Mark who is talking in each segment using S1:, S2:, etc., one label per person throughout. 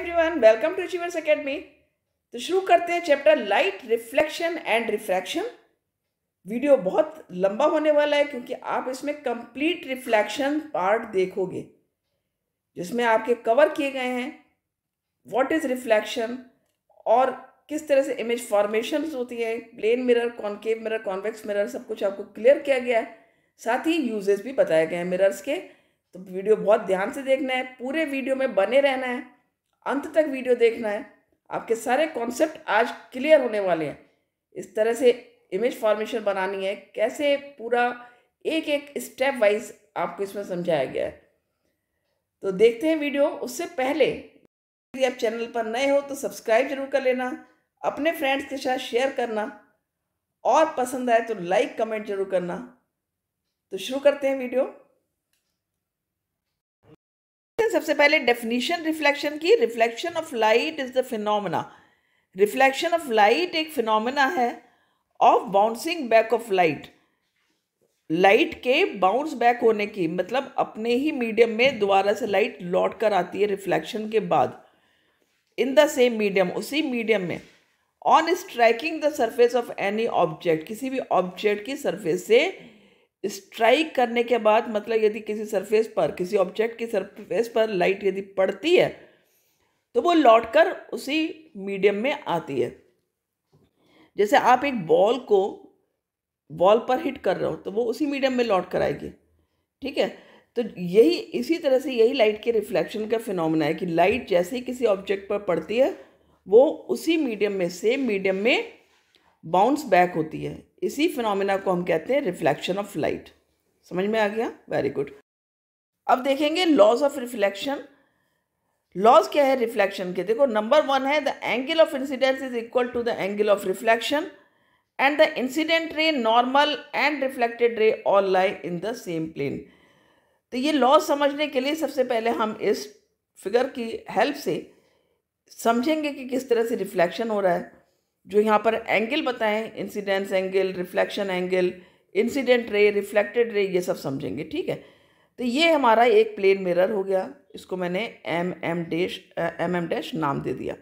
S1: Everyone, welcome to achievers academy. तो शुरू करते हैं chapter light reflection and refraction. Video बहुत लंबा होने वाला है क्योंकि आप इसमें कंप्लीट रिफ्लेक्शन पार्ट देखोगे, जिसमें आपके कवर किए गए हैं व्हाट इज रिफ्लेक्शन और किस तरह से इमेज फॉर्मेशन होती है, plane mirror, concave mirror, convex mirror, सब कुछ आपको क्लियर किया गया है। साथ ही यूजेस भी बताए गए हैं मिरर्स के। तो वीडियो बहुत ध्यान से देखना है, पूरे वीडियो में बने रहना है, अंत तक वीडियो देखना है। आपके सारे कॉन्सेप्ट आज क्लियर होने वाले हैं। इस तरह से इमेज फॉर्मेशन बनानी है, कैसे पूरा एक एक स्टेप वाइज आपको इसमें समझाया गया है। तो देखते हैं वीडियो। उससे पहले यदि आप चैनल पर नए हो तो सब्सक्राइब जरूर कर लेना, अपने फ्रेंड्स के साथ शेयर करना और पसंद आए तो लाइक कमेंट जरूर करना। तो शुरू करते हैं वीडियो। सबसे पहले डेफिनेशन रिफ्लेक्शन की। Reflection of light is the phenomena. Reflection of light एक फिनोमेना है of bouncing back of light. Light के बाउंस बैक होने की मतलब अपने ही मीडियम में दोबारा से लाइट लौट कर आती है रिफ्लेक्शन के बाद, इन द सेम मीडियम, उसी मीडियम में, on striking the surface of any object, किसी भी ऑब्जेक्ट की सरफेस से स्ट्राइक करने के बाद, मतलब यदि किसी सरफेस पर, किसी ऑब्जेक्ट की सरफेस पर लाइट यदि पड़ती है तो वो लौटकर उसी मीडियम में आती है। जैसे आप एक बॉल को बॉल पर हिट कर रहे हो तो वो उसी मीडियम में लौट कर आएगी, ठीक है। तो यही, इसी तरह से यही लाइट के रिफ्लेक्शन का फिनोमेना है कि लाइट जैसे ही किसी ऑब्जेक्ट पर पड़ती है वो उसी मीडियम में, सेम मीडियम में बाउंस बैक होती है। इसी फिनोमेना को हम कहते हैं रिफ्लेक्शन ऑफ लाइट। समझ में आ गया? Very good. अब देखेंगे लॉज ऑफ रिफ्लेक्शन। लॉज क्या है रिफ्लेक्शन के? देखो, नंबर 1 है the angle of incidence is equal to the angle of reflection and the incident ray, normal and reflected ray all lie in the same plane. तो ये laws समझने के लिए सबसे पहले हम इस फिगर की हेल्प से समझेंगे कि किस तरह से रिफ्लेक्शन हो रहा है। जो यहाँ पर एंगल बताएं, incidence angle, reflection angle, incident ray, reflected ray, ये सब समझेंगे, ठीक है। तो ये हमारा एक प्लेन मिरर हो गया, इसको मैंने एम डैश नाम दे दिया।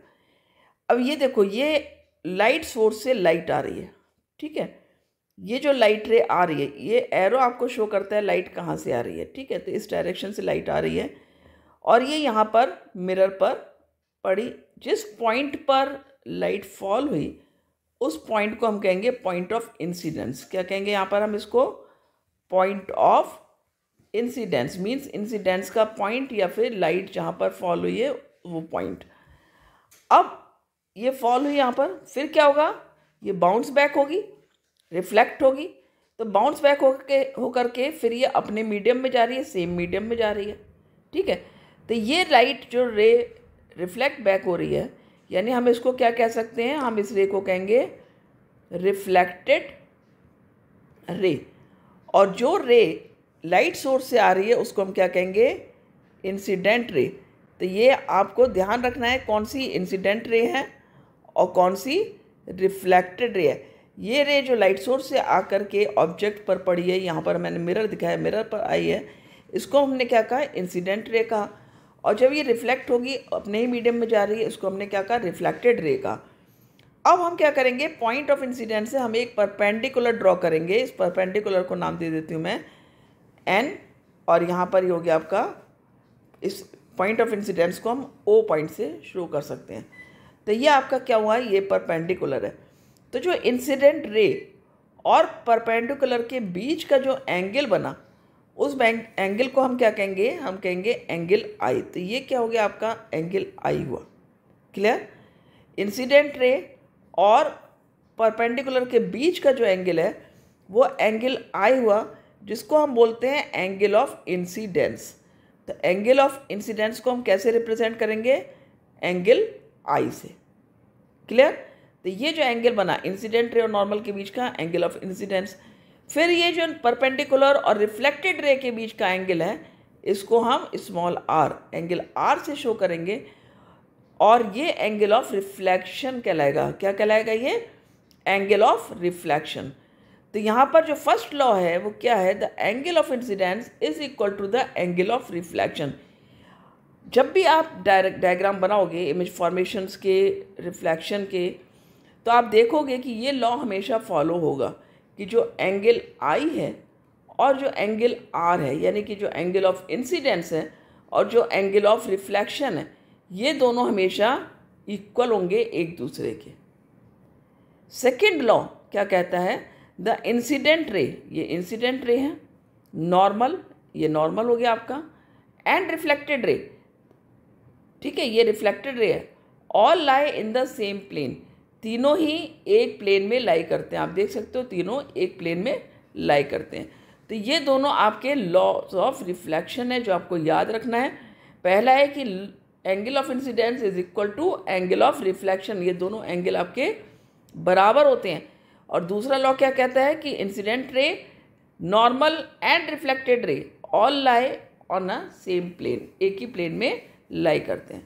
S1: अब ये देखो, ये लाइट सोर्स से लाइट आ रही है, ठीक है। ये जो लाइट रे आ रही है, ये एरो आपको शो करता है लाइट कहाँ से आ रही है, ठीक है। तो इस डायरेक्शन से लाइट आ रही है और ये यहाँ पर मिरर पर पड़ी। जिस पॉइंट पर लाइट फॉल हुई उस पॉइंट को हम कहेंगे पॉइंट ऑफ इंसिडेंस। क्या कहेंगे यहाँ पर हम इसको? Point of incidence. Means incidence का पॉइंट या फिर लाइट जहाँ पर फॉल हुई है वो पॉइंट। अब ये फॉल हुई यहाँ पर, फिर क्या होगा? ये बाउंस बैक होगी, रिफ्लेक्ट होगी। तो बाउंस बैक होकर के फिर ये अपने मीडियम में जा रही है, सेम मीडियम में जा रही है, ठीक है। तो ये लाइट जो रे रिफ्लेक्ट बैक हो रही है, यानी हम इसको क्या कह सकते हैं? हम इस रे को कहेंगे रिफ्लेक्टेड रे। और जो रे लाइट सोर्स से आ रही है उसको हम क्या कहेंगे? Incident ray. तो ये आपको ध्यान रखना है, कौन सी इंसिडेंट रे है और कौन सी रिफ्लेक्टेड रे है। ये रे जो लाइट सोर्स से आकर के ऑब्जेक्ट पर पड़ी है, यहाँ पर मैंने मिरर दिखाया, मिरर पर आई है, इसको हमने क्या कहा? इंसिडेंट रे कहा। और जब ये रिफ्लेक्ट होगी, अपने ही मीडियम में जा रही है, इसको हमने क्या कहा? रिफ्लेक्टेड रे का। अब हम क्या करेंगे? पॉइंट ऑफ इंसिडेंस से हम एक परपेंडिकुलर ड्रॉ करेंगे। इस परपेंडिकुलर को नाम दे देती हूँ मैं एन, और यहाँ पर ही हो गया आपका, इस पॉइंट ऑफ इंसिडेंस को हम ओ पॉइंट से शुरू कर सकते हैं। तो ये आपका क्या हुआ? ये परपेंडिकुलर है। तो जो इंसिडेंट रे और परपेंडिकुलर के बीच का जो एंगल बना, उस एंगल को हम क्या कहेंगे? हम कहेंगे एंगल आई। तो ये क्या हो गया? आपका एंगल आई हुआ। क्लियर? इंसिडेंट रे और परपेंडिकुलर के बीच का जो एंगल है वो एंगल आई हुआ, जिसको हम बोलते हैं एंगल ऑफ इंसिडेंस। तो एंगल ऑफ इंसिडेंस को हम कैसे रिप्रेजेंट करेंगे? एंगल आई से। क्लियर? तो ये जो एंगल बना इंसिडेंट रे और नॉर्मल के बीच का, एंगल ऑफ इंसिडेंस। फिर ये जो परपेंडिकुलर और रिफ्लेक्टेड रे के बीच का एंगल है, इसको हम स्मॉल आर, एंगल आर से शो करेंगे, और ये एंगल ऑफ रिफ्लेक्शन कहलाएगा। क्या कहलाएगा? ये एंगल ऑफ रिफ्लेक्शन। तो यहाँ पर जो फर्स्ट लॉ है वो क्या है? The angle of incidence is equal to the angle of reflection. जब भी आप डायरेक्ट डायग्राम बनाओगे इमेज फॉर्मेशंस के, रिफ्लेक्शन के, तो आप देखोगे कि ये लॉ हमेशा फॉलो होगा कि जो एंगल आई है और जो एंगल आर है, यानी कि जो एंगल ऑफ इंसिडेंस है और जो एंगल ऑफ रिफ्लेक्शन है, ये दोनों हमेशा इक्वल होंगे एक दूसरे के। सेकेंड लॉ क्या कहता है, द इंसिडेंट रे, ये इंसिडेंट रे है, नॉर्मल, ये नॉर्मल हो गया आपका, एंड रिफ्लेक्टेड रे, ठीक है, ये रिफ्लेक्टेड रे है, all lie in the same plane, तीनों ही एक प्लेन में लाई करते हैं। आप देख सकते हो तीनों एक प्लेन में लाई करते हैं। तो ये दोनों आपके लॉज ऑफ रिफ्लेक्शन है जो आपको याद रखना है। पहला है कि angle of incidence is equal to angle of reflection, ये दोनों एंगल आपके बराबर होते हैं। और दूसरा लॉ क्या कहता है कि incident ray, normal and reflected ray all lie on a same plane, एक ही प्लेन में लाई करते हैं।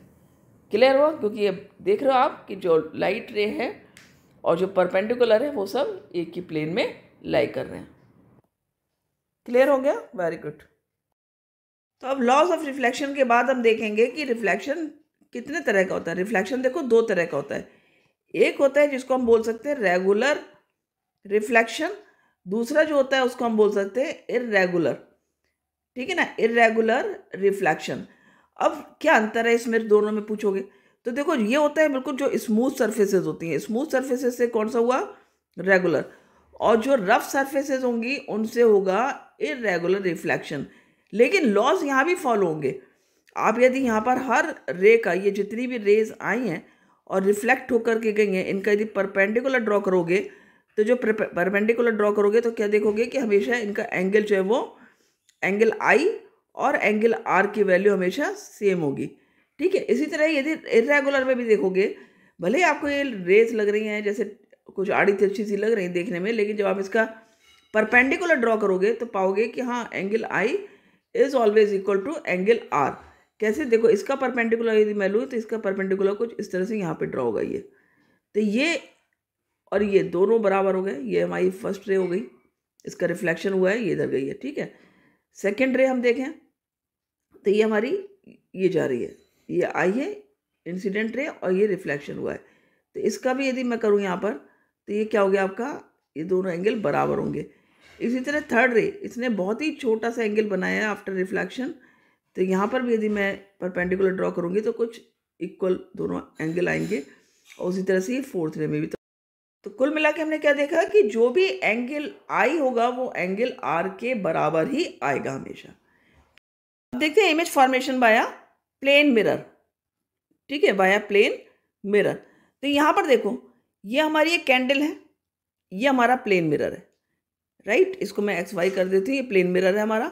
S1: क्लियर हुआ? क्योंकि ये देख रहे हो आप कि जो लाइट रे है और जो परपेंडिकुलर है वो सब एक ही प्लेन में लाई कर रहे हैं। क्लियर हो गया? Very good. तो अब लॉज ऑफ रिफ्लेक्शन के बाद हम देखेंगे कि रिफ्लेक्शन कितने तरह का होता है। रिफ्लेक्शन देखो दो तरह का होता है। एक होता है जिसको हम बोल सकते हैं रेगुलर रिफ्लेक्शन, दूसरा जो होता है उसको हम बोल सकते हैं इर्रेगुलर, ठीक है ना, इर्रेगुलर रिफ्लेक्शन। अब क्या अंतर है इसमें दोनों में पूछोगे तो देखो ये होता है बिल्कुल जो स्मूथ सर्फेसेस होती हैं, स्मूथ सर्फेसेस से कौन सा हुआ, रेगुलर, और जो रफ सर्फेसेस होंगी उनसे होगा इर्रेगुलर रिफ्लेक्शन। लेकिन लॉज यहाँ भी फॉलो होंगे। आप यदि यहाँ पर हर रे का, ये जितनी भी रेज आई हैं और रिफ्लेक्ट होकर के गई हैं, इनका यदि परपेंडिकुलर ड्रॉ करोगे तो जो परपेंडिकुलर ड्रॉ करोगे तो क्या देखोगे कि हमेशा इनका एंगल जो है वो एंगल आई और एंगल आर की वैल्यू हमेशा सेम होगी, ठीक है। इसी तरह यदि इर्रेगुलर में भी देखोगे, भले ही आपको ये रेज लग रही हैं जैसे कुछ आड़ी तिरछी सी लग रही है देखने में, लेकिन जब आप इसका परपेंडिकुलर ड्रॉ करोगे तो पाओगे कि हाँ angle I is always equal to angle R. कैसे? देखो इसका परपेंडिकुलर यदि मैं लूँ तो इसका परपेंडिकुलर कुछ इस तरह से यहाँ पे ड्रॉ होगा ये, तो ये और ये दोनों बराबर हो गए। ये हमारी फर्स्ट रे हो गई, इसका रिफ्लेक्शन हुआ है, ये इधर गई है, ठीक है। सेकेंड रे हम देखें तो ये हमारी ये जा रही है, ये आई है इंसिडेंट रे और ये रिफ्लेक्शन हुआ है, तो इसका भी यदि मैं करूँ यहाँ पर तो ये क्या हो गया आपका, ये दोनों एंगल बराबर होंगे। इसी तरह थर्ड रे, इसने बहुत ही छोटा सा एंगल बनाया है आफ्टर रिफ्लेक्शन, तो यहाँ पर भी यदि मैं परपेंडिकुलर ड्रॉ करूँगी तो कुछ इक्वल दोनों एंगल आएंगे। और उसी तरह से ये फोर्थ रे में भी। तो कुल मिला के हमने क्या देखा कि जो भी एंगल आई होगा वो एंगल आर के बराबर ही आएगा हमेशा। अब देखते हैं इमेज फॉर्मेशन बाया प्लेन मिरर, ठीक है, बाया प्लेन मिरर। तो यहाँ पर देखो ये हमारी एक कैंडल है, ये हमारा प्लेन मिरर है, राइट। इसको मैं एक्स वाई कर देती हूँ, ये प्लेन मिरर है हमारा,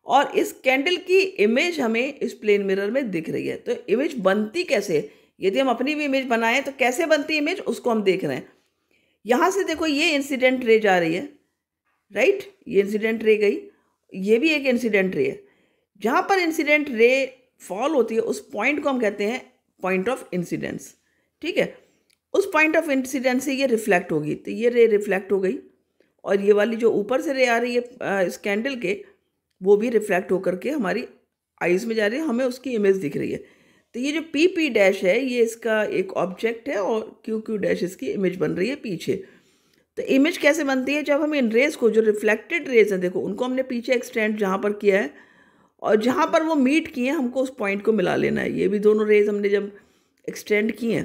S1: और इस कैंडल की इमेज हमें इस प्लेन मिरर में दिख रही है। तो इमेज बनती कैसे है, यदि हम अपनी भी इमेज बनाएं तो कैसे बनती है इमेज, उसको हम देख रहे हैं। यहाँ से देखो ये इंसिडेंट रे जा रही है, राइट, ये इंसिडेंट रे गई, ये भी एक इंसिडेंट रे है। जहाँ पर इंसिडेंट रे फॉल होती है उस पॉइंट को हम कहते हैं पॉइंट ऑफ इंसिडेंस, ठीक है। उस पॉइंट ऑफ इंसिडेंस से ये रिफ्लेक्ट होगी, तो ये रे रिफ्लेक्ट हो गई, और ये वाली जो ऊपर से रे आ रही है इस कैंडल के, वो भी रिफ्लेक्ट होकर के हमारी आईज में जा रही है, हमें उसकी इमेज दिख रही है। तो ये जो पी पी डैश है ये इसका एक ऑब्जेक्ट है और क्यू क्यू डैश इसकी इमेज बन रही है पीछे। तो इमेज कैसे बनती है, जब हम इन रेज को, जो रिफ्लेक्टेड रेज हैं देखो, उनको हमने पीछे एक्सटेंड जहाँ पर किया है और जहाँ पर वो मीट किए हैं हमको उस पॉइंट को मिला लेना है। ये भी दोनों रेज हमने जब एक्सटेंड किए हैं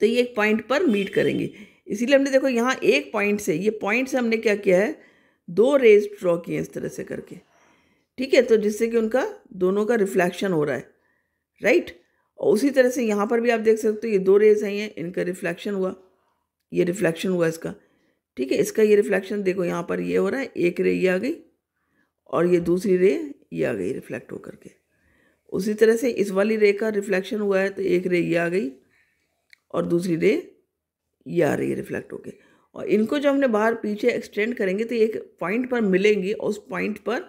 S1: तो ये एक पॉइंट पर मीट करेंगी, इसीलिए हमने देखो यहाँ एक पॉइंट से, ये पॉइंट से हमने क्या किया है, दो रेज ड्रॉ किए इस तरह से करके, ठीक है, तो जिससे कि उनका दोनों का रिफ्लेक्शन हो रहा है, राइट। और उसी तरह से यहाँ पर भी आप देख सकते हो ये दो रेज हैं, इनका रिफ्लेक्शन हुआ, ये रिफ्लेक्शन हुआ इसका, ठीक है, इसका ये रिफ्लेक्शन देखो यहाँ पर ये हो रहा है, एक रे ये आ गई और ये दूसरी रे ये आ गई रिफ्लेक्ट होकर के। उसी तरह से इस वाली रे का रिफ्लेक्शन हुआ है, तो एक रे ये आ गई और दूसरी रे ये आ रही है रिफ्लेक्ट होके, और इनको जब हमने बाहर पीछे एक्सटेंड करेंगे तो एक पॉइंट पर मिलेंगी और उस पॉइंट पर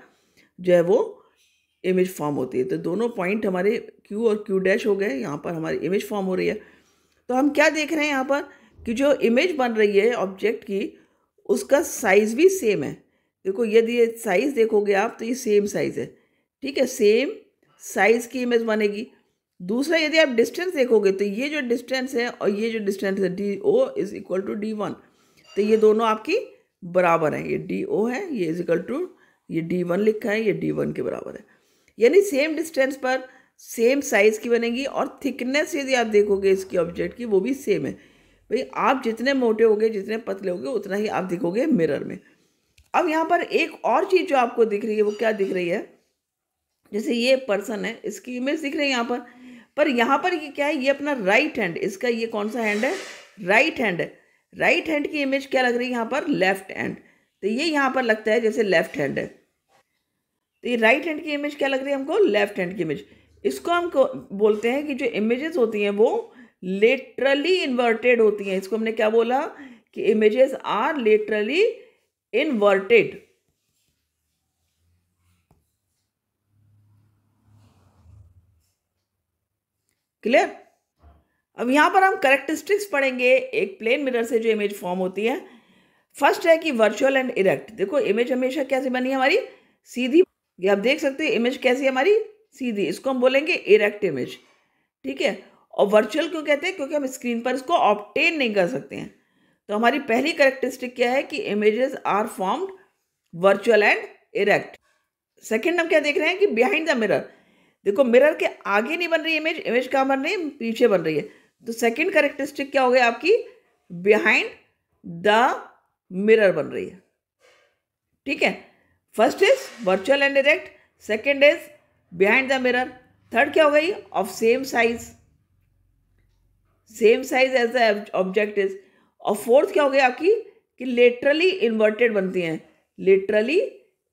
S1: जो है वो इमेज फॉर्म होती है। तो दोनों पॉइंट हमारे क्यू और क्यू डैश हो गए, यहाँ पर हमारी इमेज फॉर्म हो रही है। तो हम क्या देख रहे हैं यहाँ पर कि जो इमेज बन रही है ऑब्जेक्ट की, उसका साइज़ भी सेम है। देखो यदि ये साइज़ देखोगे आप तो ये सेम साइज़ है, ठीक है, सेम साइज की इमेज बनेगी। दूसरा, यदि आप डिस्टेंस देखोगे तो ये जो डिस्टेंस है और ये जो डिस्टेंस है DO is equal to D1, तो ये दोनों आपकी बराबर हैं। ये DO है, ये इज इक्वल टू ये D1 लिखा है, ये D1 के बराबर है। यानी सेम डिस्टेंस पर सेम साइज की बनेगी और थिकनेस यदि आप देखोगे इसकी ऑब्जेक्ट की वो भी सेम है। भाई आप जितने मोटे होगे, जितने पतले होगे, उतना ही आप दिखोगे मिरर में। अब यहाँ पर एक और चीज़ जो आपको दिख रही है वो क्या दिख रही है, जैसे ये पर्सन है, इसकी इमेज दिख रही है यहाँ पर यहाँ पर ये क्या है, ये अपना राइट हैंड, इसका ये कौन सा हैंड है, राइट हैंड है। राइट हैंड की इमेज क्या लग रही है यहाँ पर, लेफ्ट हैंड। तो ये यहाँ पर लगता है जैसे लेफ्ट हैंड है, तो ये राइट हैंड की इमेज क्या लग रही है हमको, लेफ्ट हैंड की इमेज। इसको हम बोलते हैं कि जो इमेजेस होती हैं वो लेटरली इन्वर्टेड होती हैं। इसको हमने क्या बोला कि images are laterally inverted. Clear. अब यहाँ पर हम करेक्टरिस्टिक्स पढ़ेंगे एक प्लेन मिरर से जो इमेज फॉर्म होती है। फर्स्ट है कि वर्चुअल एंड इरेक्ट। देखो इमेज हमेशा कैसे बनी है हमारी, सीधी। ये आप देख सकते हैं इमेज कैसी है हमारी, सीधी। इसको हम बोलेंगे इरेक्ट इमेज, ठीक है। और वर्चुअल क्यों कहते हैं, क्योंकि हम स्क्रीन पर इसको ऑब्टेन नहीं कर सकते हैं। तो हमारी पहली करेक्टरिस्टिक क्या है कि images are formed virtual and erect. Second हम क्या देख रहे हैं कि बिहाइंड द मिरर। देखो मिरर के आगे नहीं बन रही इमेज, इमेज कहाँ बन रही है, पीछे बन रही है। तो सेकेंड करेक्टरिस्टिक क्या हो गया आपकी, बिहाइंड द मिरर बन रही है, ठीक है। First is virtual and direct, second is behind the mirror, third क्या हो गई, of same size, same size as the object is, और फोर्थ क्या हो गया आपकी कि लेटरली इन्वर्टेड बनती हैं, laterally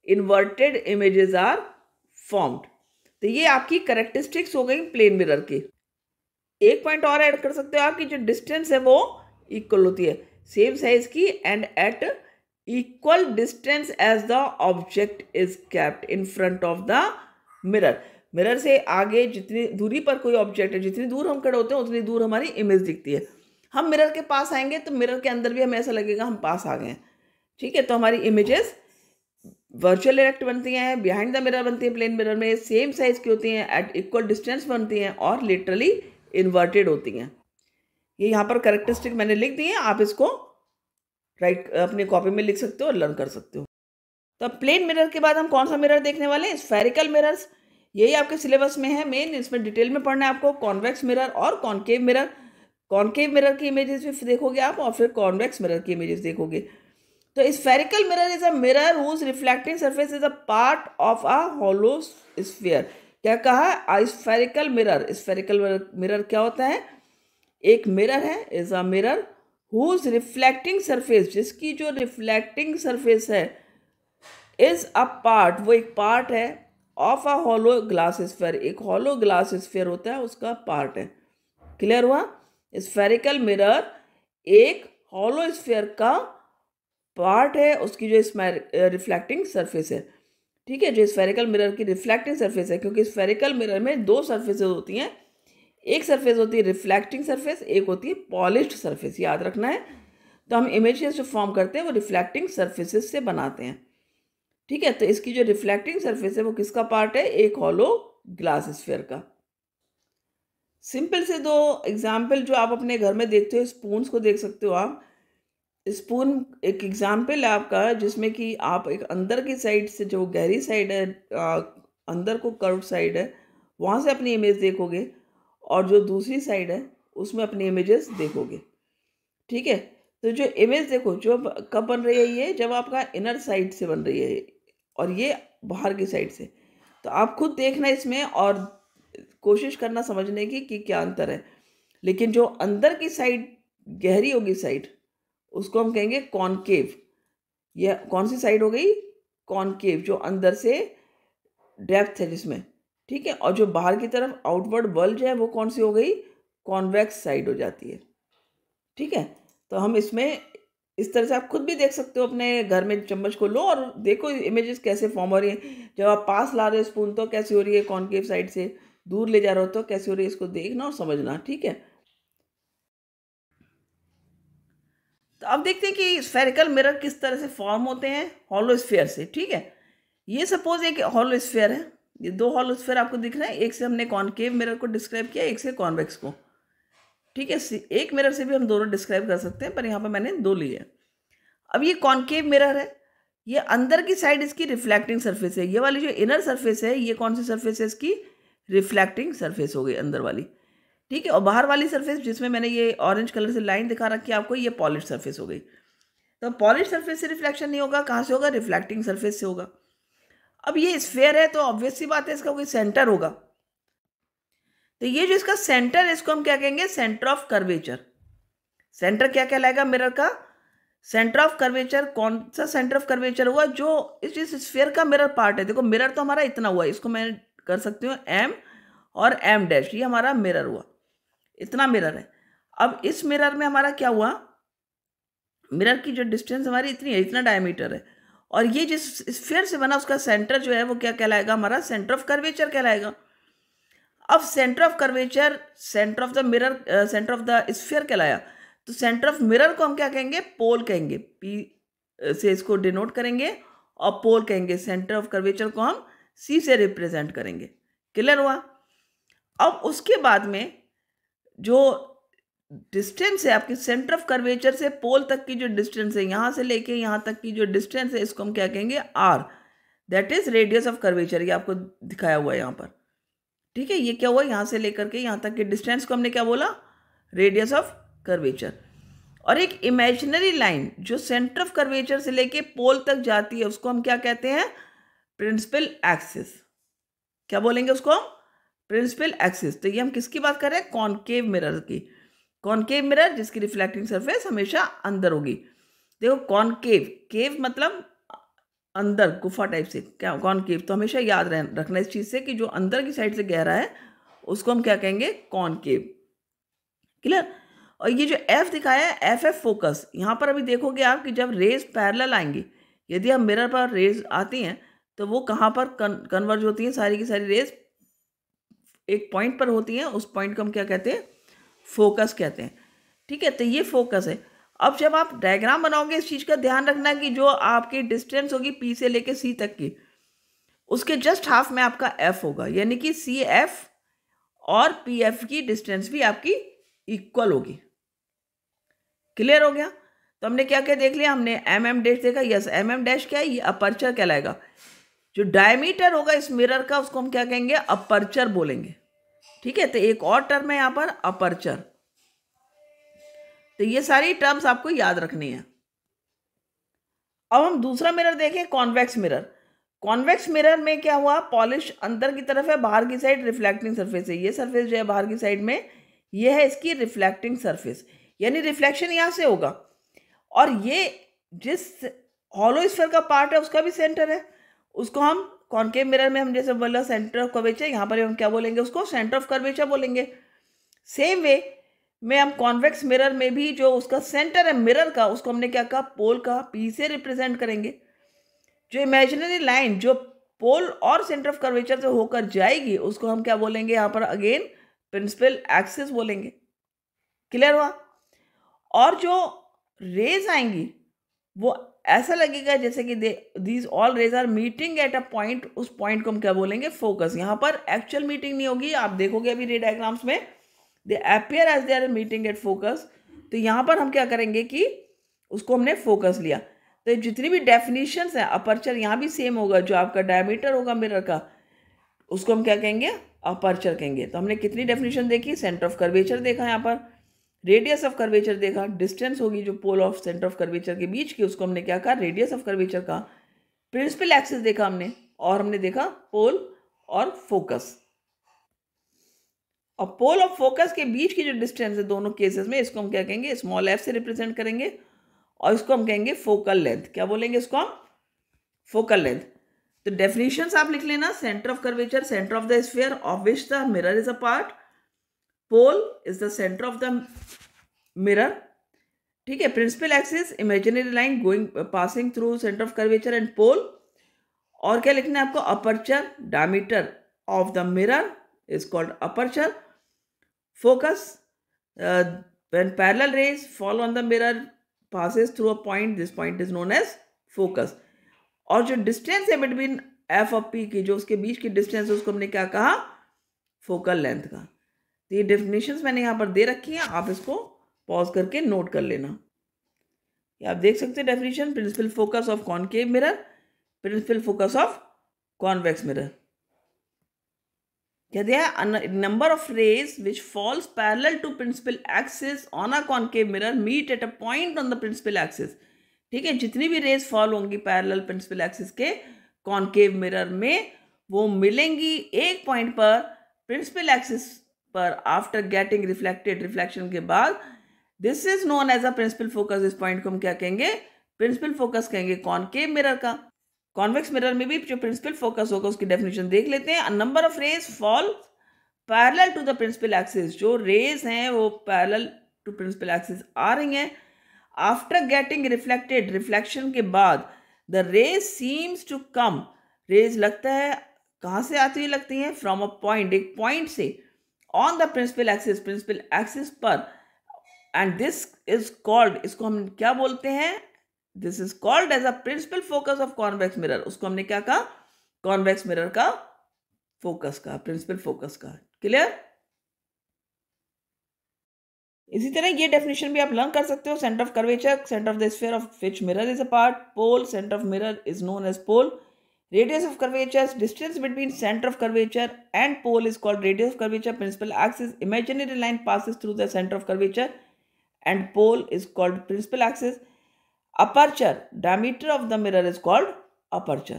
S1: inverted images are formed. तो ये आपकी करेक्टरिस्टिक्स हो गई प्लेन मिरर की। एक पॉइंट और ऐड कर सकते हो आप कि जो डिस्टेंस है वो इक्वल होती है, सेम साइज की, and at equal distance as the object is kept in front of the mirror. Mirror से आगे जितनी दूरी पर कोई ऑब्जेक्ट है, जितनी दूर हम खड़े होते हैं उतनी दूर हमारी इमेज दिखती है। हम मिरर के पास आएंगे तो मिरर के अंदर भी हमें ऐसा लगेगा हम पास आ गए हैं, ठीक है। तो हमारी इमेजेस वर्चुअल इरेक्ट बनती हैं, बिहाइंड द मिरर बनती है प्लेन मिरर में, सेम साइज की होती हैं, एट इक्वल डिस्टेंस बनती हैं, और लिटरली इन्वर्टेड होती हैं। ये यहाँ पर करेक्टरिस्टिक मैंने लिख दी है, आप इसको राइट अपनी कॉपी में लिख सकते हो और लर्न कर सकते हो। तो प्लेन मिरर के बाद हम कौन सा मिरर देखने वाले हैं, स्फेरिकल मिरर्स। यही आपके सिलेबस में है मेन, इसमें डिटेल में पढ़ना है आपको। कॉन्वेक्स मिरर और कॉन्केव मिरर। कॉन्केव मिरर की इमेजेस भी देखोगे आप, और फिर कॉन्वेक्स मिरर की इमेजेस देखोगे। तो spherical mirror is a mirror whose reflecting surface is a part of a hollow sphere. क्या कहा, स्फेरिकल मिरर। स्फेरिकल मिरर क्या होता है, एक मिरर है, is a mirror whose reflecting surface, जिसकी जो रिफ्लेक्टिंग सरफेस है, इज अ पार्ट, वो एक पार्ट है, of a hollow glass sphere, एक होलो ग्लास स्फीयर होता है उसका पार्ट है। क्लियर हुआ। स्फेरिकल मिरर एक होलो स्फीयर का पार्ट है, उसकी जो रिफ्लेक्टिंग सरफेस है, ठीक है। जो स्फेरिकल मिरर की रिफ्लेक्टिंग सरफेस है, क्योंकि स्फेरिकल मिरर में दो सरफेसेस होती हैं, एक सरफेस होती है रिफ्लेक्टिंग सरफेस, एक होती है पॉलिश्ड सरफेस, याद रखना है। तो हम इमेजेस जो फॉर्म करते हैं वो रिफ्लेक्टिंग सरफेसेस से बनाते हैं, ठीक है। तो इसकी जो रिफ्लेक्टिंग सरफेस है वो किसका पार्ट है, एक हॉलो ग्लास स्फीयर का। सिंपल से दो एग्जाम्पल जो आप अपने घर में देखते हो, स्पून्स को देख सकते हो आप। स्पून एक एग्जाम्पल है आपका, जिसमें कि आप एक अंदर की साइड से, जो गहरी साइड है, अंदर को कर्व साइड है, वहाँ से अपनी इमेज देखोगे, और जो दूसरी साइड है उसमें अपनी इमेजेस देखोगे, ठीक है। तो जो इमेज देखो जो कब बन रही है, ये जब आपका इनर साइड से बन रही है और ये बाहर की साइड से। तो आप खुद देखना इसमें और कोशिश करना समझने की कि क्या अंतर है। लेकिन जो अंदर की साइड गहरी होगी साइड, उसको हम कहेंगे कॉनकेव। यह कौन सी साइड हो गई, कॉनकेव, जो अंदर से डेप्थ है जिसमें, ठीक है। और जो बाहर की तरफ आउटवर्ड बल्ज है वो कौन सी हो गई, कॉन्वेक्स साइड हो जाती है, ठीक है। तो हम इसमें इस तरह से आप खुद भी देख सकते हो, अपने घर में चम्मच को लो और देखो इमेजेस कैसे फॉर्म हो रही हैं। जब आप पास ला रहे हो स्पून तो कैसी हो रही है कॉनकेव साइड से, दूर ले जा रहे हो तो कैसी हो रही है, इसको देखना और समझना, ठीक है। तो अब देखते हैं कि स्फेरिकल मिरर किस तरह से फॉर्म होते हैं, हॉलो स्फीयर से, ठीक है। ये सपोज एक हॉलो स्फीयर है, ये दो हॉलो स्फीयर आपको दिख रहे हैं, एक से हमने कॉनकेव मिरर को डिस्क्राइब किया, एक से कॉन्वेक्स को, ठीक है। एक मिरर से भी हम दोनों डिस्क्राइब कर सकते हैं, पर यहाँ पर मैंने दो लिए हैं। अब ये कॉनकेव मिरर है, ये अंदर की साइड इसकी रिफ्लेक्टिंग सरफेस है। ये वाली जो इनर सरफेस है, ये कौन सी सरफेस है इसकी? रिफ्लेक्टिंग सरफेस हो गई अंदर वाली, ठीक है। और बाहर वाली सरफेस जिसमें मैंने ये ऑरेंज कलर से लाइन दिखा रखी है आपको, ये पॉलिश सरफेस हो गई। तो पॉलिश सरफेस से रिफ्लेक्शन नहीं होगा, कहाँ से होगा? रिफ्लेक्टिंग सरफेस से होगा। अब ये स्फेयर है तो ऑब्वियस सी बात है इसका कोई सेंटर होगा। तो ये जो इसका सेंटर है इसको हम क्या कहेंगे? Centre of curvature. सेंटर क्या कहलाएगा मिरर का? Centre of curvature. कौन सा सेंटर ऑफ कर्वेचर हुआ? जो इस स्फीयर का मिरर पार्ट है। देखो मिरर तो हमारा इतना हुआ, इसको मैं कर सकती हूँ एम और एम डैश, ये हमारा मिरर हुआ, इतना मिरर है। अब इस मिरर में हमारा क्या हुआ? मिरर की जो डिस्टेंस हमारी इतनी है, इतना डायमीटर है, और ये जिस स्फीयर से बना उसका सेंटर जो है वो क्या कहलाएगा? हमारा सेंटर ऑफ कर्वेचर कहलाएगा। अब centre of curvature centre of the mirror, centre of the sphere कहलाया, तो सेंटर ऑफ मिरर को हम क्या कहेंगे? पोल कहेंगे, पी से इसको डिनोट करेंगे, और पोल कहेंगे। सेंटर ऑफ कर्वेचर को हम सी से रिप्रेजेंट करेंगे। क्लियर हुआ? अब उसके बाद में जो डिस्टेंस है आपकी सेंटर ऑफ कर्वेचर से पोल तक की जो डिस्टेंस है, यहाँ से लेके यहाँ तक की जो डिस्टेंस है, इसको हम क्या कहेंगे? R, that is radius of curvature. ये आपको दिखाया हुआ है यहाँ पर, ठीक है। ये क्या हुआ? यहाँ से लेकर के यहाँ तक के डिस्टेंस को हमने क्या बोला? Radius of curvature. और एक इमेजिनरी लाइन जो सेंटर ऑफ कर्वेचर से लेके पोल तक जाती है उसको हम क्या कहते हैं? Principal axis. क्या बोलेंगे उसको? Principal axis. तो ये हम किसकी बात कर रहे हैं? कॉनकेव मिरर की। कॉनकेव मिरर जिसकी रिफ्लेक्टिंग सरफेस हमेशा अंदर होगी। देखो कॉनकेव, केव मतलब अंदर, गुफा टाइप से, क्या कॉनकेव, तो हमेशा याद रखना इस चीज से कि जो अंदर की साइड से गहरा है उसको हम क्या कहेंगे? कॉनकेव। क्लियर? और ये जो एफ दिखाया है, एफ एफ फोकस, यहाँ पर अभी देखोगे आप कि जब रेज पैरेलल आएंगी, यदि हम मिरर पर रेज आती हैं तो वो कहाँ पर कन्वर्ज होती हैं? सारी की सारी रेज एक पॉइंट पर होती हैं, उस पॉइंट को हम क्या कहते हैं? फोकस कहते हैं, ठीक है। तो ये फोकस है। अब जब आप डायग्राम बनाओगे इस चीज़ का ध्यान रखना कि जो आपकी डिस्टेंस होगी पी से लेके सी तक की, उसके जस्ट हाफ में आपका एफ होगा, यानी कि सी एफ और पी एफ की डिस्टेंस भी आपकी इक्वल होगी। क्लियर हो गया? तो हमने क्या क्या देख लिया? हमने एम एम डैश देखा। यस, एम एम डैश क्या है? ये अपर्चर कहलाएगा। जो डायमीटर होगा इस मिरर का उसको हम क्या कहेंगे? अपर्चर बोलेंगे, ठीक है। तो एक और टर्म है यहाँ पर अपर्चर। तो ये सारी टर्म्स आपको याद रखनी है। अब हम दूसरा मिरर देखें, कॉन्वेक्स मिरर। कॉन्वेक्स मिरर में क्या हुआ? पॉलिश अंदर की तरफ है, बाहर की साइड रिफ्लेक्टिंग सरफेस है। ये सरफेस जो है बाहर की साइड में, ये है इसकी रिफ्लेक्टिंग सरफेस, यानी रिफ्लेक्शन यहाँ से होगा। और ये जिस हॉलो स्फीयर का पार्ट है उसका भी सेंटर है, उसको हम कॉनकेव मिरर में हम जैसे बोला सेंटर ऑफ कर्वेचर, यहाँ पर हम क्या बोलेंगे? उसको सेंटर ऑफ कर्वेचर बोलेंगे। सेम वे में हम कॉन्वेक्स मिरर में भी जो उसका सेंटर है मिरर का, उसको हमने क्या कहा? पोल का, पी से रिप्रेजेंट करेंगे। जो इमेजिनरी लाइन जो पोल और सेंटर ऑफ कर्वेचर से होकर जाएगी उसको हम क्या बोलेंगे? यहाँ पर अगेन प्रिंसिपल एक्सिस बोलेंगे। क्लियर हुआ? और जो रेज आएंगी वो ऐसा लगेगा जैसे कि these all rays are meeting at a point, उस पॉइंट को हम क्या बोलेंगे? फोकस। यहाँ पर एक्चुअल मीटिंग नहीं होगी, आप देखोगे अभी रे डायग्राम्स में, they appear as they are meeting at focus. तो यहाँ पर हम क्या करेंगे कि उसको हमने फोकस लिया। तो जितनी भी डेफिनेशंस हैं, अपर्चर यहाँ भी सेम होगा, जो आपका डायमीटर होगा मिरर का उसको हम क्या कहेंगे? अपर्चर कहेंगे। तो हमने कितनी डेफिनेशन देखी? सेंटर ऑफ कर्वेचर देखा, यहाँ पर रेडियस ऑफ कर्वेचर देखा, डिस्टेंस होगी जो pole of centre of curvature के बीच की, उसको हमने क्या कहा? रेडियस ऑफ कर्वेचर का। प्रिंसिपल एक्सिस देखा हमने, और हमने देखा पोल और फोकस। और पोल और फोकस के बीच की जो डिस्टेंस है दोनों केसेस में, इसको हम क्या कहेंगे? स्मॉल एफ से रिप्रेजेंट करेंगे, और इसको हम कहेंगे फोकल लेंथ। क्या बोलेंगे इसको हम? Focal length. तो डेफिनेशंस आप लिख लेना, centre of curvature, centre of the sphere of which the mirror is a part, pole is the centre of the mirror, ठीक है। Principal axis imaginary line going passing through centre of curvature and pole. और क्या लिखना है आपको? Aperture, diameter of the mirror is called aperture. Focus, when parallel rays fall on the mirror passes through a point, this point is known as focus. और जो distance है between F of P की जो उसके बीच की distance है उसको हमने क्या कहा, फोकल लेंथ का। तो ये डेफिनेशंस मैंने यहाँ पर दे रखी हैं, आप इसको पॉज करके नोट कर लेना। ये आप देख सकते हैं definition, principal focus of concave mirror, principal focus of convex mirror. कहते हैं number of rays which falls parallel to principal axis on a concave mirror meet at a point on the principal axis. ठीक है, जितनी भी rays fall होंगी parallel principal axis के concave mirror में, वो मिलेंगी एक पॉइंट पर प्रिंसिपल एक्सिस पर आफ्टर गेटिंग रिफ्लेक्टेड, रिफ्लेक्शन के बाद। This is known as a principal focus. इस पॉइंट को हम क्या कहेंगे, प्रिंसिपल फोकस कहेंगे कॉनकेव मिरर का। कॉन्वेक्स मिरर में भी जो प्रिंसिपल फोकस होगा उसकी डेफिनेशन देख लेते हैं। A number of rays fall parallel to the principal axis, जो रेज हैं वो पैरेलल टू प्रिंसिपल एक्सिस आ रही हैं। आफ्टर गेटिंग रिफ्लेक्टेड, रिफ्लेक्शन के बाद, the rays seems to come, rays लगता है कहाँ से आती हुई लगती हैं, फ्रॉम अ पॉइंट, एक पॉइंट से, on the principal axis, principal axis पर। एंड दिस इज कॉल्ड, इसको हम क्या बोलते हैं, this is called as a principal focus of convex mirror. उसको हमने क्या कहा, कॉन्वेक्स मिरर का फोकस का, प्रिंसिपल फोकस का। क्लियर। इसी तरह ये डेफिनेशन भी आप लर्न कर सकते हो। Centre of curvature, centre of the sphere of which mirror is a part. Pole, centre of mirror is known as pole. Radius of curvature, distance between center of curvature and pole is called radius of curvature. Principal axis, imaginary line passes through the center of curvature and pole is called principal axis. Aperture, diameter of the mirror is called aperture.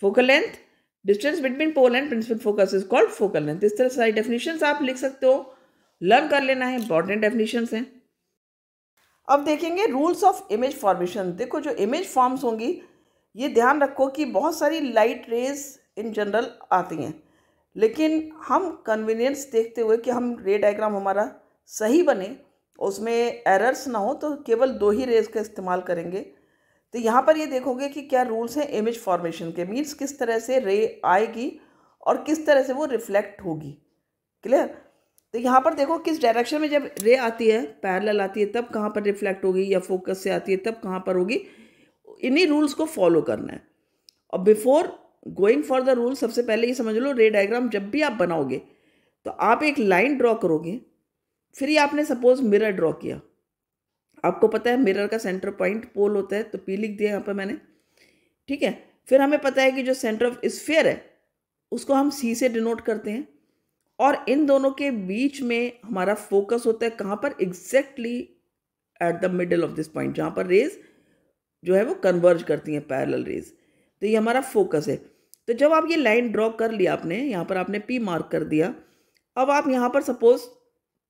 S1: Focal length, distance between pole and principal focus is called focal length. इस तरह सारी definitions आप लिख सकते हो, learn कर लेना है, इंपॉर्टेंट definitions हैं। अब देखेंगे रूल्स ऑफ इमेज फॉर्मेशन। देखो जो इमेज फॉर्म्स होंगी, ये ध्यान रखो कि बहुत सारी लाइट रेज इन जनरल आती हैं, लेकिन हम कन्वीनियंस देखते हुए कि हम रे डायग्राम हमारा सही बने, उसमें एरर्स ना हो, तो केवल 2 ही रेज का इस्तेमाल करेंगे। तो यहाँ पर ये देखोगे कि क्या रूल्स हैं इमेज फॉर्मेशन के, मीन्स किस तरह से रे आएगी और किस तरह से वो रिफ्लेक्ट होगी। क्लियर। तो यहाँ पर देखो किस डायरेक्शन में जब रे आती है, पैरेलल आती है, तब कहाँ पर रिफ्लेक्ट होगी, या फोकस से आती है तब कहाँ पर होगी। इन्हीं रूल्स को फॉलो करना है। और before going for the rule, सबसे पहले ये समझ लो, रे डायग्राम जब भी आप बनाओगे तो आप एक लाइन ड्रॉ करोगे। फिर ये आपने सपोज मिरर ड्रॉ किया, आपको पता है मिरर का सेंटर पॉइंट पोल होता है, तो पी लिख दिया यहाँ पर मैंने। ठीक है, फिर हमें पता है कि जो सेंटर ऑफ स्फीयर है उसको हम सी से डिनोट करते हैं, और इन दोनों के बीच में हमारा फोकस होता है कहाँ पर, exactly at the middle of this point, जहाँ पर रेज जो है वो कन्वर्ज करती हैं, पैरेलल रेज। तो ये हमारा फोकस है। तो जब आप ये लाइन ड्रॉ कर लिया आपने, यहाँ पर आपने पी मार्क कर दिया, अब आप यहाँ पर सपोज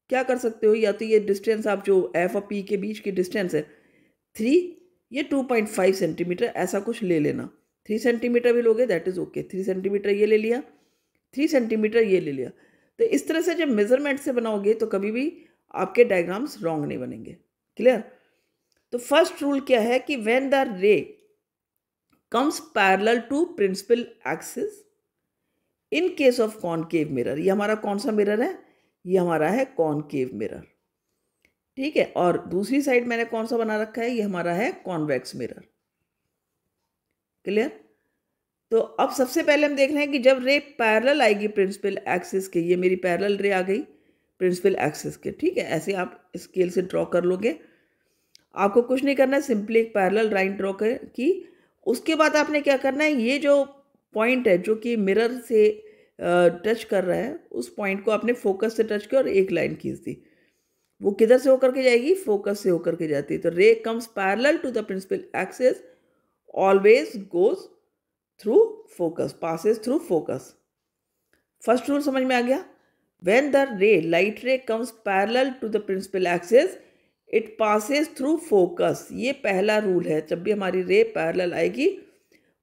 S1: क्या कर सकते हो, या तो ये डिस्टेंस आप जो एफ और पी के बीच की डिस्टेंस है 3, ये 2.5 सेंटीमीटर ऐसा कुछ ले लेना। 3 सेंटीमीटर भी लोगे दैट इज़ ओके। 3 सेंटीमीटर ये ले लिया, 3 सेंटीमीटर ये ले लिया। तो इस तरह से जब मेजरमेंट से बनाओगे तो कभी भी आपके डायग्राम्स रॉन्ग नहीं बनेंगे। क्लियर। तो फर्स्ट रूल क्या है कि when the ray comes parallel to principal axis in case of concave mirror, ये हमारा कौन सा मिरर है, ये हमारा है कॉनकेव मिरर। ठीक है, और दूसरी साइड मैंने कौन सा बना रखा है, ये हमारा है कॉन्वेक्स मिरर। क्लियर। तो अब सबसे पहले हम देख रहे हैं कि जब रे पैरेलल आएगी प्रिंसिपल एक्सिस के, ये मेरी पैरेलल रे आ गई प्रिंसिपल एक्सिस के। ठीक है, ऐसे आप स्केल से ड्रॉ कर लोगे, आपको कुछ नहीं करना है, सिंपली एक पैरेलल लाइन ड्रॉ की। उसके बाद आपने क्या करना है, ये जो पॉइंट है जो कि मिरर से टच कर रहा है, उस पॉइंट को आपने फोकस से टच किया और एक लाइन खींच दी। वो किधर से होकर के जाएगी, फोकस से होकर के जाती है। तो ray comes parallel to the principal axis, always goes through focus, passes through focus. First rule समझ में आ गया। When the ray, light ray comes parallel to the principal axis, it passes through focus. ये पहला rule है, जब भी हमारी रे पैरेलल आएगी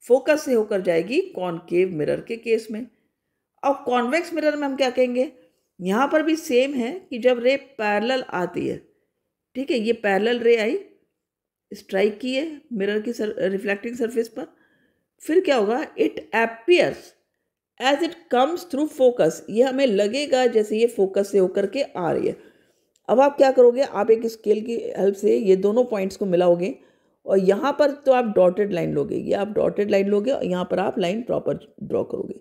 S1: फोकस से होकर जाएगी कॉनकेव मिरर के केस में। अब कॉन्वेक्स मिरर में हम क्या कहेंगे, यहाँ पर भी सेम है कि जब रे पैरेलल आती है, ठीक है, ये पैरेलल रे आई, स्ट्राइक की है मिरर की रिफ्लेक्टिंग सरफेस पर, फिर क्या होगा, it appears as it comes through focus. ये हमें लगेगा जैसे ये फोकस से होकर के आ रही है। अब आप क्या करोगे, आप एक स्केल की हेल्प से ये दोनों पॉइंट्स को मिलाओगे और यहाँ पर तो आप डॉटेड लाइन लोगे, ये आप डॉटेड लाइन लोगे और यहाँ पर आप लाइन प्रॉपर ड्रॉ करोगे।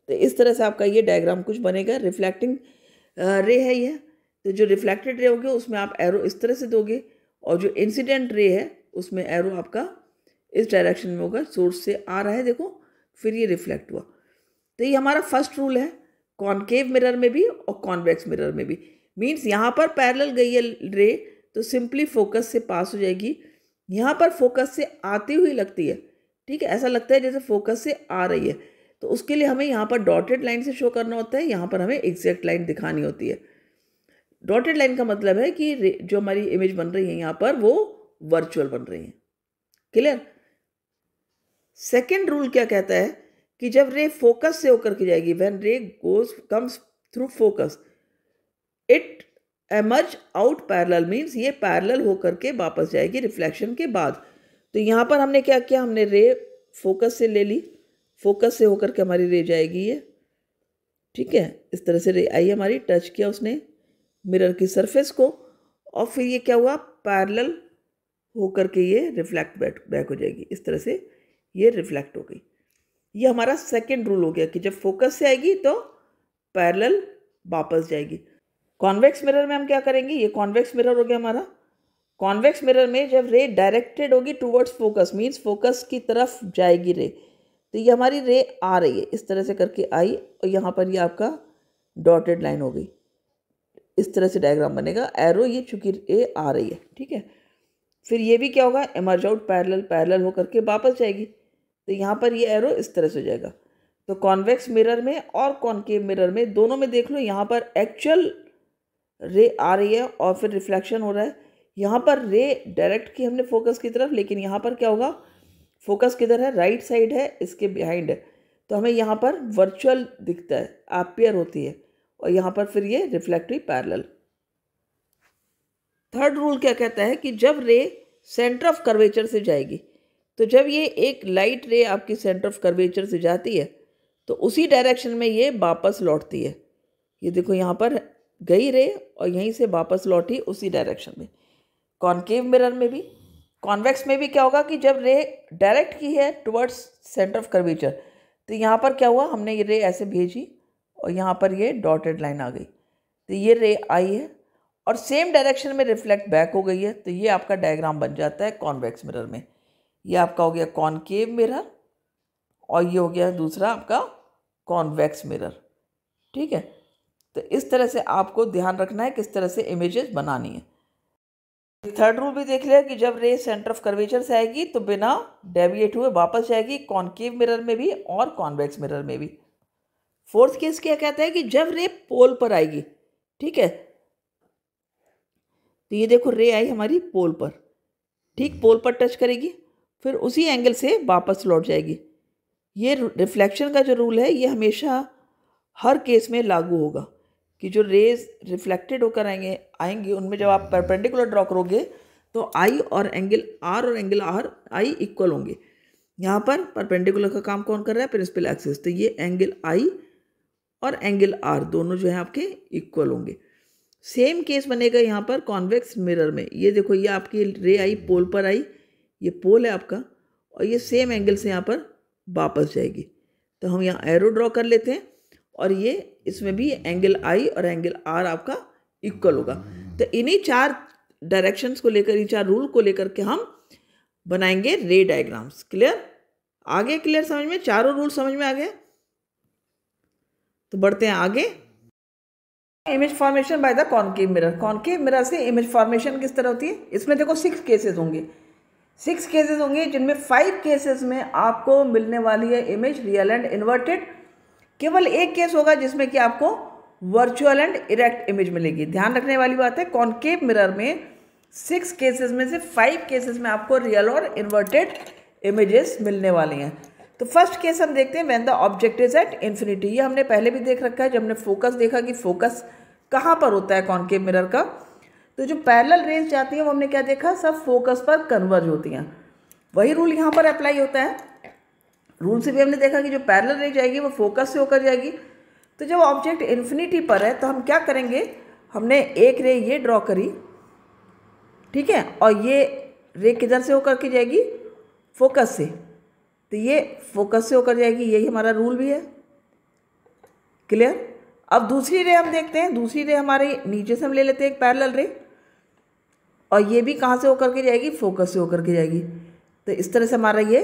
S1: तो इस तरह से आपका ये डायग्राम कुछ बनेगा। रिफ्लेक्टिंग रे है ये, तो जो रिफ्लेक्टेड रे होगी उसमें आप एरो इस तरह से दोगे, और जो इंसिडेंट रे है उसमें एरो आपका इस डायरेक्शन में होगा, सोर्स से आ रहा है देखो, फिर ये रिफ्लेक्ट हुआ। तो ये हमारा फर्स्ट रूल है कॉनकेव मिरर में भी और कॉन्वेक्स मिरर में भी। मीन्स यहाँ पर पैरेलल गई है रे तो सिंपली फोकस से पास हो जाएगी, यहाँ पर फोकस से आती हुई लगती है, ठीक है, ऐसा लगता है जैसे फोकस से आ रही है, तो उसके लिए हमें यहाँ पर डॉटेड लाइन से शो करना होता है, यहाँ पर हमें एग्जैक्ट लाइन दिखानी होती है। डॉटेड लाइन का मतलब है कि जो हमारी इमेज बन रही है यहाँ पर वो वर्चुअल बन रही है। क्लियर। सेकेंड रूल क्या कहता है कि जब रे फोकस से होकर के जाएगी, व्हेन रे comes through focus it emerge out parallel, means ये पैरेलल होकर के वापस जाएगी रिफ्लेक्शन के बाद। तो यहाँ पर हमने क्या किया, हमने रे फोकस से ले ली, फोकस से होकर के हमारी रे जाएगी ये, ठीक है, इस तरह से रे आई हमारी, टच किया उसने मिरर की सरफेस को, और फिर ये क्या हुआ, पैरेलल होकर के ये रिफ्लेक्ट बैक हो जाएगी, इस तरह से ये रिफ्लेक्ट हो गई। ये हमारा सेकेंड रूल हो गया कि जब फोकस से आएगी तो पैरेलल वापस जाएगी। कॉन्वेक्स मिरर में हम क्या करेंगे, ये कॉन्वेक्स मिरर हो गया हमारा। कॉन्वेक्स मिरर में जब रे डायरेक्टेड होगी टूवर्ड्स फोकस, मीन्स फोकस की तरफ जाएगी रे, तो ये हमारी रे आ रही है, इस तरह से करके आई, और यहाँ पर ये आपका डॉटेड लाइन हो गई, इस तरह से डायग्राम बनेगा, एरो ये चूंकि रे आ रही है, ठीक है। फिर ये भी क्या होगा, एमर्ज आउट पैरेलल, पैरेलल होकर के वापस जाएगी, तो यहाँ पर ये एरो इस तरह से हो जाएगा। तो कॉन्वेक्स मिरर में और कॉनकेव मिरर में दोनों में देख लो, यहाँ पर एक्चुअल रे आ रही है और फिर रिफ्लेक्शन हो रहा है। यहाँ पर रे डायरेक्ट की हमने फोकस की तरफ, लेकिन यहाँ पर क्या होगा, फोकस किधर है, राइट साइड है, इसके बिहाइंड है, तो हमें यहाँ पर वर्चुअल दिखता है, अपीयर होती है, और यहाँ पर फिर ये रिफ्लेक्ट हुई पैरेलल। थर्ड रूल क्या कहता है कि जब रे सेंटर ऑफ कर्वेचर से जाएगी, तो जब ये एक लाइट रे आपकी सेंटर ऑफ कर्वेचर से जाती है तो उसी डायरेक्शन में ये वापस लौटती है। ये देखो यहाँ पर गई रे और यहीं से वापस लौटी उसी डायरेक्शन में। कॉनकेव मिरर में भी, कॉन्वेक्स में भी क्या होगा कि जब रे डायरेक्ट की है टुवर्ड्स सेंटर ऑफ कर्वेचर, तो यहाँ पर क्या हुआ, हमने ये रे ऐसे भेजी और यहाँ पर ये डॉटेड लाइन आ गई, तो ये रे आई है और सेम डायरेक्शन में रिफ्लेक्ट बैक हो गई है, तो ये आपका डायग्राम बन जाता है कॉन्वेक्स मिरर में। ये आपका हो गया कॉनकेव मिरर और ये हो गया दूसरा आपका कॉन्वेक्स मिरर, ठीक है। तो इस तरह से आपको ध्यान रखना है किस तरह से इमेजेस बनानी है। थर्ड रूल भी देख लिया कि जब रे सेंटर ऑफ कर्वेचर से आएगी तो बिना डेविएट हुए वापस जाएगी, कॉनकेव मिरर में भी और कॉन्वेक्स मिरर में भी। फोर्थ केस क्या कहता है कि जब रे पोल पर आएगी, ठीक है, तो ये देखो रे आई हमारी पोल पर, ठीक पोल पर टच करेगी, फिर उसी एंगल से वापस लौट जाएगी। ये रिफ्लेक्शन का जो रूल है ये हमेशा हर केस में लागू होगा कि जो रेज रिफ्लेक्टेड होकर आएंगे उनमें जब आप परपेंडिकुलर ड्रॉ करोगे तो आई और एंगल आर आई इक्वल होंगे। यहाँ पर परपेंडिकुलर का काम कौन कर रहा है, प्रिंसिपल एक्सिस, तो ये एंगल आई और एंगल आर दोनों जो है आपके इक्वल होंगे। सेम केस बनेगा यहाँ पर कॉन्वेक्स मिरर में। ये देखो ये आपकी रे आई पोल पर आई, ये पोल है आपका, और ये सेम एंगल से यहाँ पर वापस जाएगी, तो हम यहाँ एरो ड्रॉ कर लेते हैं और ये इसमें भी एंगल आई और एंगल आर आपका इक्वल होगा। तो इन्हीं चार डायरेक्शंस को लेकर, इन चार रूल को लेकर के हम बनाएंगे रे डायग्राम्स। क्लियर, आगे क्लियर समझ में, चारों रूल समझ में आ गए। तो बढ़ते हैं आगे। Image formation by the concave mirror. Concave mirror से इमेज फॉर्मेशन किस तरह होती है, इसमें देखो 6 केसेस होंगे, 6 केसेस होंगे जिनमें 5 केसेस में आपको मिलने वाली है इमेज रियल एंड इन्वर्टेड। केवल एक केस होगा जिसमें कि आपको वर्चुअल एंड इरेक्ट इमेज मिलेगी। ध्यान रखने वाली बात है, कॉनकेव मिरर में 6 केसेस में से 5 केसेस में आपको रियल और इन्वर्टेड इमेजेस मिलने वाली हैं। तो फर्स्ट केस हम देखते हैं when the object is at infinity. ये हमने पहले भी देख रखा है जब हमने फोकस देखा कि फोकस कहाँ पर होता है कॉनकेव मिरर का। तो जो पैरेलल रेज जाती हैं वो हमने क्या देखा, सब फोकस पर कन्वर्ज होती हैं। वही रूल यहाँ पर अप्लाई होता है। रूल से भी हमने देखा कि जो पैरेलल रेज जाएगी वो फोकस से होकर जाएगी। तो जब ऑब्जेक्ट इन्फिनिटी पर है तो हम क्या करेंगे, हमने एक रे ये ड्रॉ करी, ठीक है, और ये रे किधर से होकर के जाएगी, फोकस से, तो ये फोकस से होकर जाएगी, यही हमारा रूल भी है। क्लियर। अब दूसरी रे हम देखते हैं, दूसरी रे हमारे नीचे से हम ले लेते हैं एक पैरेलल रे, और ये भी कहाँ से होकर के जाएगी, फोकस से होकर के जाएगी। तो इस तरह से हमारा ये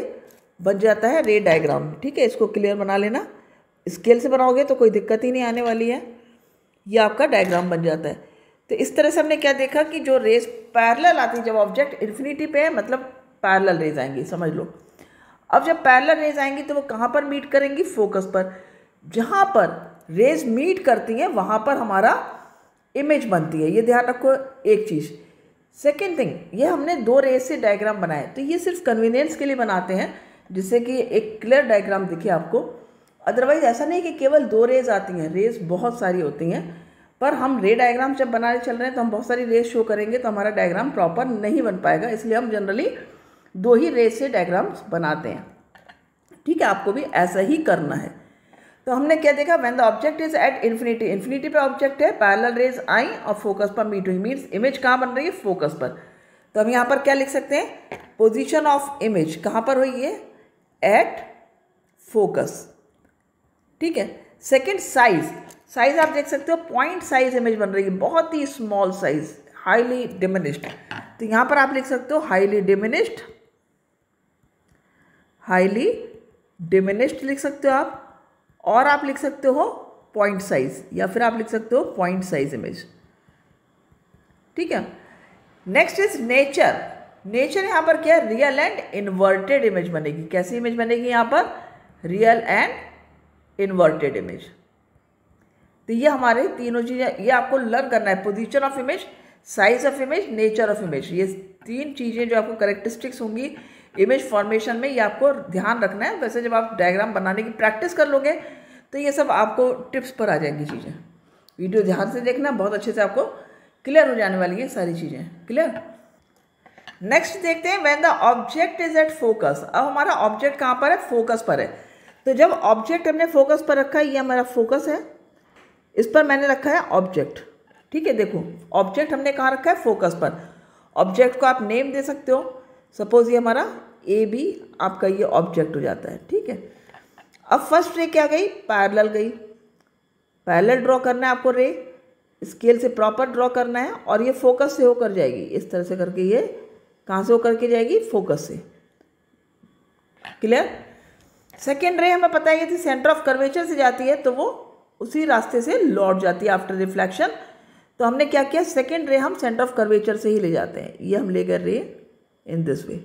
S1: बन जाता है रे डायग्राम। ठीक है, इसको क्लियर बना लेना, स्केल से बनाओगे तो कोई दिक्कत ही नहीं आने वाली है, ये आपका डायग्राम बन जाता है। तो इस तरह से हमने क्या देखा कि जो रेस पैरेलल आती है, जब ऑब्जेक्ट इन्फिनिटी पे है मतलब पैरेलल रेज आएंगी, समझ लो। अब जब पैरेलल रेज आएंगी तो वो कहाँ पर मीट करेंगी, फोकस पर। जहाँ पर रेज मीट करती हैं वहाँ पर हमारा इमेज बनती है, ये ध्यान रखो एक चीज़। सेकेंड थिंग, ये हमने दो रेज से डायग्राम बनाए, तो ये सिर्फ कन्वीनियंस के लिए बनाते हैं, जिससे कि एक क्लियर डायग्राम दिखे आपको। अदरवाइज ऐसा नहीं कि केवल दो रेज आती हैं, रेज बहुत सारी होती हैं, पर हम रे डायग्राम जब बनाने चल रहे हैं तो हम बहुत सारी रेज शो करेंगे तो हमारा डायग्राम प्रॉपर नहीं बन पाएगा, इसलिए हम जनरली दो ही रेज से डायग्राम्स बनाते हैं। ठीक है, आपको भी ऐसा ही करना है। तो हमने क्या देखा, when the object is at infinity, infinity पे ऑब्जेक्ट है, पैरेलल रेज आई और फोकस पर मीट हुई, मीन्स इमेज कहाँ बन रही है, फोकस पर। तो हम यहाँ पर क्या लिख सकते हैं, पोजीशन ऑफ इमेज कहाँ पर हुई है, एट फोकस। ठीक है। सेकेंड, साइज, साइज आप देख सकते हो पॉइंट साइज इमेज बन रही है, बहुत ही स्मॉल साइज, हाईली डिमिनिश्ड। तो यहाँ पर आप लिख सकते हो हाईली डिमिनिश्ड, हाईली डिमिनिश्ड लिख सकते हो आप, और आप लिख सकते हो पॉइंट साइज, या फिर आप लिख सकते हो पॉइंट साइज इमेज। ठीक है। Next is nature. नेचर यहाँ पर क्या है, रियल एंड इन्वर्टेड इमेज बनेगी। कैसी इमेज बनेगी यहाँ पर, रियल एंड इन्वर्टेड इमेज। तो ये हमारे तीनों चीज़ें, ये आपको लर्न करना है, position of image, size of image, nature of image. ये तीन चीज़ें जो आपको करेक्टरिस्टिक्स होंगी इमेज फॉर्मेशन में, ये आपको ध्यान रखना है। वैसे जब आप डायग्राम बनाने की प्रैक्टिस कर लोगे तो ये सब आपको टिप्स पर आ जाएंगी चीज़ें। वीडियो ध्यान से देखना, बहुत अच्छे से आपको क्लियर हो जाने वाली है सारी चीज़ें। क्लियर। नेक्स्ट देखते हैं, when the object is at focus. अब हमारा ऑब्जेक्ट कहाँ पर है, फोकस पर है। तो जब ऑब्जेक्ट हमने फोकस पर रखा है, ये हमारा फोकस है, इस पर मैंने रखा है ऑब्जेक्ट। ठीक है, देखो ऑब्जेक्ट हमने कहाँ रखा है, फोकस पर। ऑब्जेक्ट को आप नेम दे सकते हो, सपोज ये हमारा ए बी आपका ये ऑब्जेक्ट हो जाता है। ठीक है। अब फर्स्ट रे क्या गई, पैरेलल गई, पैरेलल ड्रॉ करना है आपको, रे स्केल से प्रॉपर ड्रॉ करना है, और ये फोकस से होकर जाएगी, इस तरह से करके ये कहाँ से होकर के जाएगी, फोकस से। क्लियर। सेकेंड रे हमें पता है ये थी सेंटर ऑफ कर्वेचर से जाती है, तो वो उसी रास्ते से लौट जाती है आफ्टर रिफ्लेक्शन। तो हमने क्या किया, सेकेंड रे हम सेंटर ऑफ कर्वेचर से ही ले जाते हैं, ये हम ले गए रे इन दिस वे।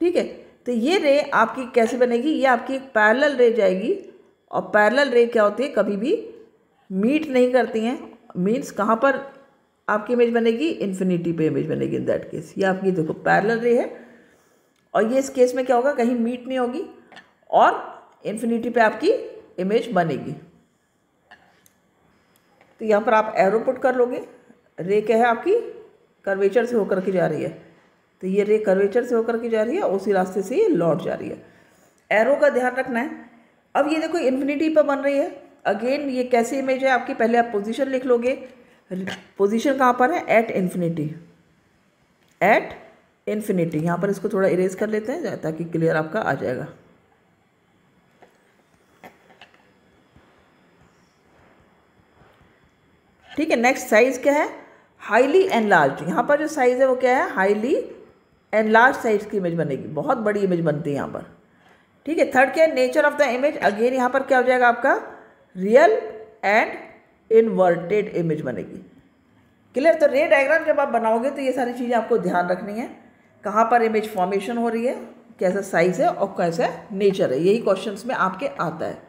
S1: ठीक है। तो ये रे आपकी कैसे बनेगी, ये आपकी एक पैरेलल रे जाएगी, और पैरेलल रे क्या होती है, कभी भी मीट नहीं करती हैं, मीन्स कहाँ पर आपकी इमेज बनेगी, इन्फिनिटी पे इमेज बनेगी इन दैट केस। ये आपकी देखो पैरेलल रे है, और ये इस केस में क्या होगा, कहीं मीट नहीं होगी और इन्फिनिटी पे आपकी इमेज बनेगी। तो यहाँ पर आप एरो पुट कर लोगे, रे क्या है आपकी कर्वेचर से होकर के जा रही है, तो ये रे कर्वेचर से होकर के जा रही है, उसी रास्ते से ये लौट जा रही है। एरो का ध्यान रखना है। अब ये देखो इन्फिनिटी पर बन रही है, अगेन ये कैसी इमेज है आपकी, पहले आप पोजीशन लिख लोगे, पोजीशन कहाँ पर है, एट इन्फिनिटी, एट इन्फिनिटी। यहाँ पर इसको थोड़ा इरेज कर लेते हैं ताकि क्लियर आपका आ जाएगा। ठीक है। नेक्स्ट साइज क्या है, हाईली एनलार्ज। यहाँ पर जो साइज है वो क्या है, हाईली एनलार्ज साइज की इमेज बनेगी, बहुत बड़ी इमेज बनती है यहाँ पर। ठीक है। थर्ड क्या है, nature of the image. Again यहाँ पर क्या हो जाएगा आपका, रियल एंड इन्वर्टेड इमेज बनेगी। क्लियर। तो रे डायग्राम जब आप बनाओगे तो ये सारी चीज़ें आपको ध्यान रखनी है, कहाँ पर इमेज फॉर्मेशन हो रही है, कैसा साइज है और कैसा नेचर है, यही क्वेश्चंस में आपके आता है।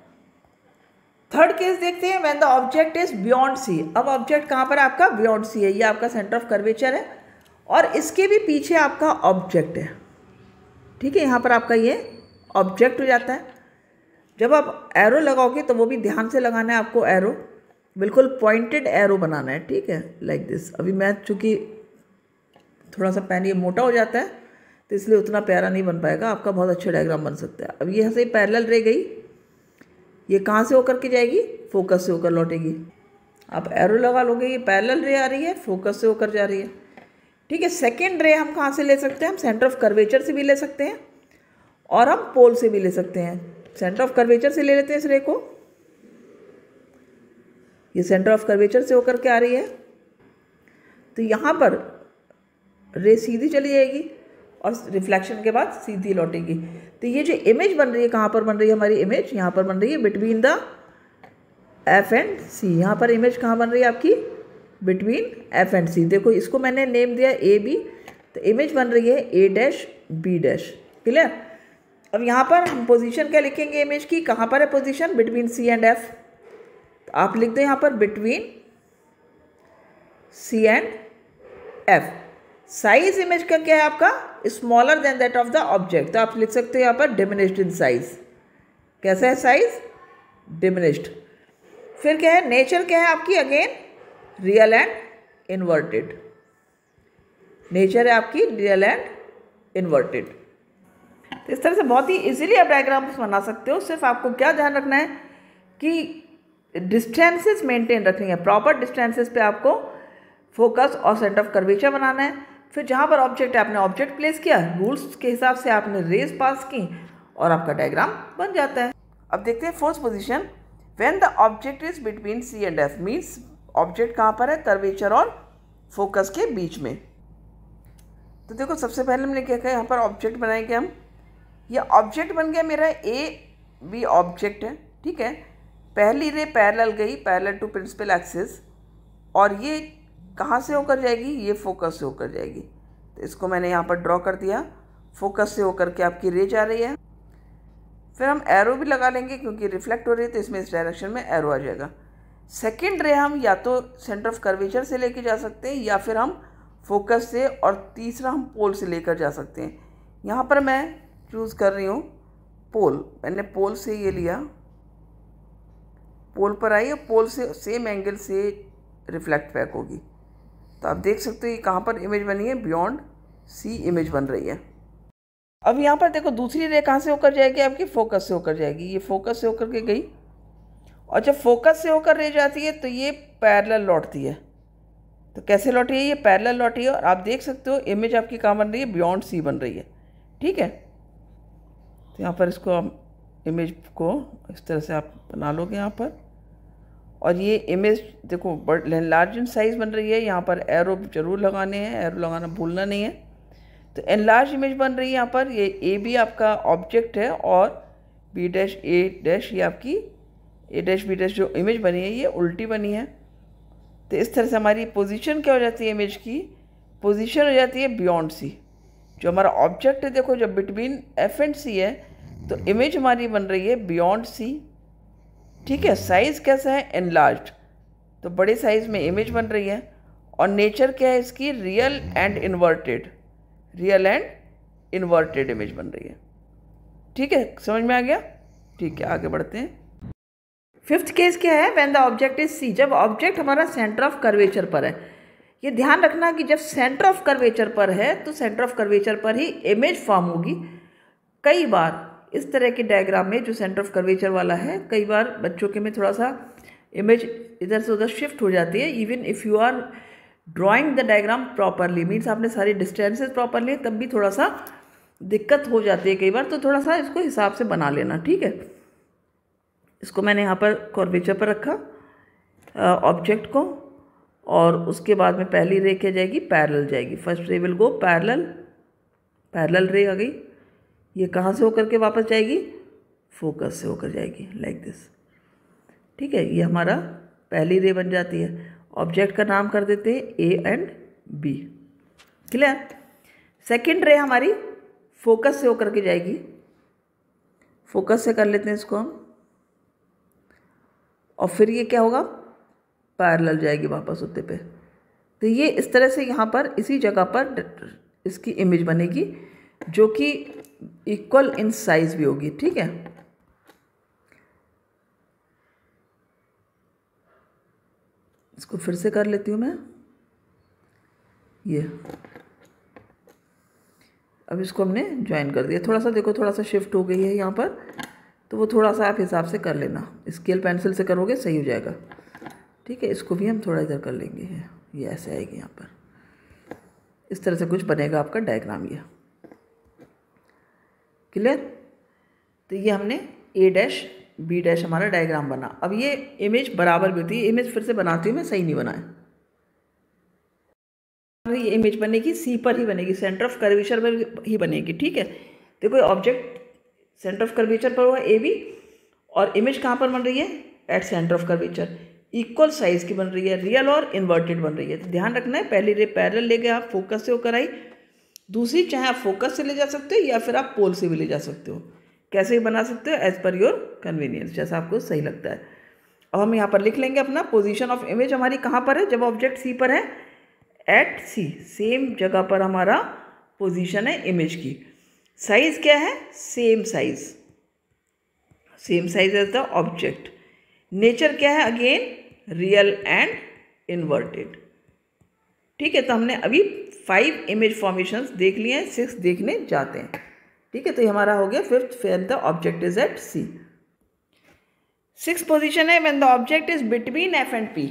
S1: थर्ड केस देखते हैं, when the object is beyond C. अब ऑब्जेक्ट कहाँ पर है आपका, बियॉन्ड सी है, ये आपका सेंटर ऑफ कर्वेचर है, और इसके भी पीछे आपका ऑब्जेक्ट है। ठीक है। यहाँ पर आपका ये ऑब्जेक्ट हो जाता है। जब आप एरो लगाओगे तो वो भी ध्यान से लगाना है आपको, एरो बिल्कुल पॉइंटेड एरो बनाना है। ठीक है, लाइक दिस। अभी मैं चूँकि थोड़ा सा पेन ये मोटा हो जाता है तो इसलिए उतना प्यारा नहीं बन पाएगा, आपका बहुत अच्छा डायग्राम बन सकता है। अब यहाँ से पैरेलल रे गई, ये कहाँ से होकर के जाएगी, फोकस से होकर लौटेगी। आप एरो लगा लोगे, ये पैरेलल रे आ रही है, फोकस से होकर जा रही है। ठीक है। सेकेंड रे हम कहाँ से ले सकते हैं? हम सेंटर ऑफ कर्वेचर से भी ले सकते हैं और हम पोल से भी ले सकते हैं। सेंटर ऑफ कर्वेचर से ले लेते हैं इस रे को, ये सेंटर ऑफ कर्वेचर से होकर के आ रही है, तो यहाँ पर रे सीधी चली जाएगी और रिफ्लेक्शन के बाद सीधी लौटेगी। तो ये जो इमेज बन रही है, कहाँ पर बन रही है हमारी इमेज? यहाँ पर बन रही है बिटवीन द एफ एंड सी। यहाँ पर इमेज कहाँ बन रही है आपकी? बिटवीन एफ एंड सी। देखो इसको मैंने नेम दिया ए बी, तो इमेज बन रही है ए डैश बी डैश। क्लियर? अब यहाँ पर हम पोजीशन क्या लिखेंगे इमेज की? कहाँ पर है position? Between C and F. तो आप लिख दो यहाँ पर between C and F. Size image का क्या है आपका? Smaller than that of the object. तो आप लिख सकते हो यहाँ पर डिमिनिश्ड इन साइज। कैसा है साइज? डिमिनिश्ड। फिर क्या है? नेचर क्या है आपकी? Again real and inverted. Nature है आपकी रियल एंड इन्वर्टेड। तो इस तरह से बहुत ही इजीली आप डायग्राम्स बना सकते हो। सिर्फ आपको क्या ध्यान रखना है कि डिस्टेंसेस मेंटेन रखनी है। प्रॉपर डिस्टेंसेस पे आपको फोकस और सेंटर ऑफ कर्वेचर बनाना है। फिर जहाँ पर ऑब्जेक्ट है आपने ऑब्जेक्ट प्लेस किया, रूल्स के हिसाब से आपने रेज पास की और आपका डायग्राम बन जाता है। अब देखते हैं fourth position. When the object is between C and F, means object कहाँ पर है? कर्वेचर और फोकस के बीच में। तो देखो सबसे पहले हमने क्या किया, यहाँ पर ऑब्जेक्ट बनाएंगे हम। ये ऑब्जेक्ट बन गया मेरा ए बी ऑब्जेक्ट है। ठीक है, पहली रे पैरेलल गई, पैरेलल टू प्रिंसिपल एक्सिस, और ये कहाँ से होकर जाएगी? ये फोकस से होकर जाएगी। तो इसको मैंने यहाँ पर ड्रॉ कर दिया। फोकस से होकर के आपकी रे जा रही है। फिर हम एरो भी लगा लेंगे क्योंकि रिफ्लेक्ट हो रही है, तो इसमें इस डायरेक्शन में एरो आ जाएगा। सेकेंड रे हम या तो सेंटर ऑफ कर्वेचर से लेके जा सकते हैं या फिर हम फोकस से, और तीसरा हम पोल से लेकर जा सकते हैं। यहाँ पर मैं चूज़ कर रही हूँ पोल। मैंने पोल से ये लिया, पोल पर आई और पोल से सेम एंगल से रिफ्लेक्ट बैक होगी। तो आप देख सकते हो ये कहाँ पर इमेज बनी है? बियॉन्ड सी इमेज बन रही है। अब यहाँ पर देखो दूसरी रे कहाँ से होकर जाएगी आपकी? फोकस से होकर जाएगी। ये फोकस से होकर के गई, और जब फोकस से होकर रे जाती है तो ये पैरेलल लौटती है। तो कैसे लौटी है? ये पैरेलल लौटी है, और आप देख सकते हो इमेज आपकी कहाँ बन रही है? बियॉन्ड सी बन रही है। ठीक है, तो यहाँ पर इसको हम इमेज को इस तरह से आप बना लोगे यहाँ पर, और ये इमेज देखो लार्ज इन साइज बन रही है। यहाँ पर एरो जरूर लगाने हैं, एरो लगाना भूलना नहीं है। तो एनलार्ज इमेज बन रही है यहाँ पर। ये ए बी आपका ऑब्जेक्ट है और बी डैश ए डैश ये आपकी ए डैश बी डैश जो इमेज बनी है ये उल्टी बनी है। तो इस तरह से हमारी पोजीशन क्या हो जाती है? इमेज की पोजीशन हो जाती है बियॉन्ड सी। जो हमारा ऑब्जेक्ट है देखो, जब बिटवीन एफ एंड सी है तो इमेज हमारी बन रही है बियॉन्ड सी। ठीक है, साइज़ कैसा है? एनलार्ज्ड। तो बड़े साइज़ में इमेज बन रही है, और नेचर क्या है इसकी? Real and inverted. Real and inverted image बन रही है। ठीक है, समझ में आ गया? ठीक है, आगे बढ़ते हैं। फिफ्थ केस क्या है? When the object is C, जब ऑब्जेक्ट हमारा सेंटर ऑफ कर्वेचर पर है। ये ध्यान रखना कि जब सेंटर ऑफ कर्वेचर पर है तो सेंटर ऑफ कर्वेचर पर ही इमेज फॉर्म होगी। कई बार इस तरह के डायग्राम में जो सेंटर ऑफ कर्वेचर वाला है, कई बार बच्चों के में थोड़ा सा इमेज इधर से उधर शिफ्ट हो जाती है। Even if you are drawing the diagram properly, means आपने सारी डिस्टेंसेस प्रॉपर लिए, तब भी थोड़ा सा दिक्कत हो जाती है कई बार। तो थोड़ा सा इसको हिसाब से बना लेना। ठीक है, इसको मैंने यहाँ पर कर्वेचर पर रखा ऑब्जेक्ट को, और उसके बाद में पहली रे क्या जाएगी? पैरेलल जाएगी। First ray will go parallel, parallel रे आ गई। ये कहाँ से होकर के वापस जाएगी? फोकस से होकर जाएगी, लाइक दिस। ठीक है, ये हमारा पहली रे बन जाती है। ऑब्जेक्ट का नाम कर देते हैं A and B. Clear? Second ray हमारी फोकस से होकर के जाएगी। फोकस से कर लेते हैं इसको हम, और फिर ये क्या होगा? पैरेलल जाएगी वापस होते पे। तो ये इस तरह से यहाँ पर इसी जगह पर इसकी इमेज बनेगी, जो कि इक्वल इन साइज भी होगी। ठीक है, इसको फिर से कर लेती हूँ मैं। ये अब इसको हमने ज्वाइन कर दिया। थोड़ा सा देखो, थोड़ा सा शिफ्ट हो गई है यहाँ पर, तो वो थोड़ा सा आप हिसाब से कर लेना। स्केल पेंसिल से करोगे सही हो जाएगा। ठीक है, इसको भी हम थोड़ा इधर कर लेंगे। ये ऐसे आएगी यहाँ पर, इस तरह से कुछ बनेगा आपका डायग्राम ये। क्लियर? तो ये हमने A डैश B डैश हमारा डायग्राम बना। अब ये इमेज बराबर भी होती है, इमेज फिर से बनाती हूँ मैं, सही नहीं बनाया। ये इमेज बनेगी C पर ही बनेगी, सेंटर ऑफ कर्वेचर पर ही बनेगी। ठीक है, देखो ऑब्जेक्ट सेंटर ऑफ कर्वेचर पर हुआ AB, और इमेज कहाँ पर बन रही है? At centre of curvature. Equal size की बन रही है, रियल और इन्वर्टेड बन रही है। तो ध्यान रखना है, पहली रे पैरेलल ले गए आप, फोकस से होकर आई। दूसरी चाहे आप फोकस से ले जा सकते हो या फिर आप पोल से भी ले जा सकते हो, कैसे भी बना सकते हो, एज पर योर कन्वीनियंस, जैसा आपको सही लगता है। अब हम यहाँ पर लिख लेंगे अपना पोजीशन ऑफ इमेज हमारी कहाँ पर है, जब ऑब्जेक्ट सी पर है, एट सी, सेम जगह पर हमारा पोजीशन है इमेज की। साइज क्या है? Same size, same size as the object. Nature क्या है? Again real and inverted. ठीक है, तो हमने अभी 5 इमेज फॉर्मेशंस देख लिए हैं, 6 देखने जाते हैं। ठीक है, तो ये हमारा हो गया fifth, where the object is at C. 6th position है when the object is between F and P.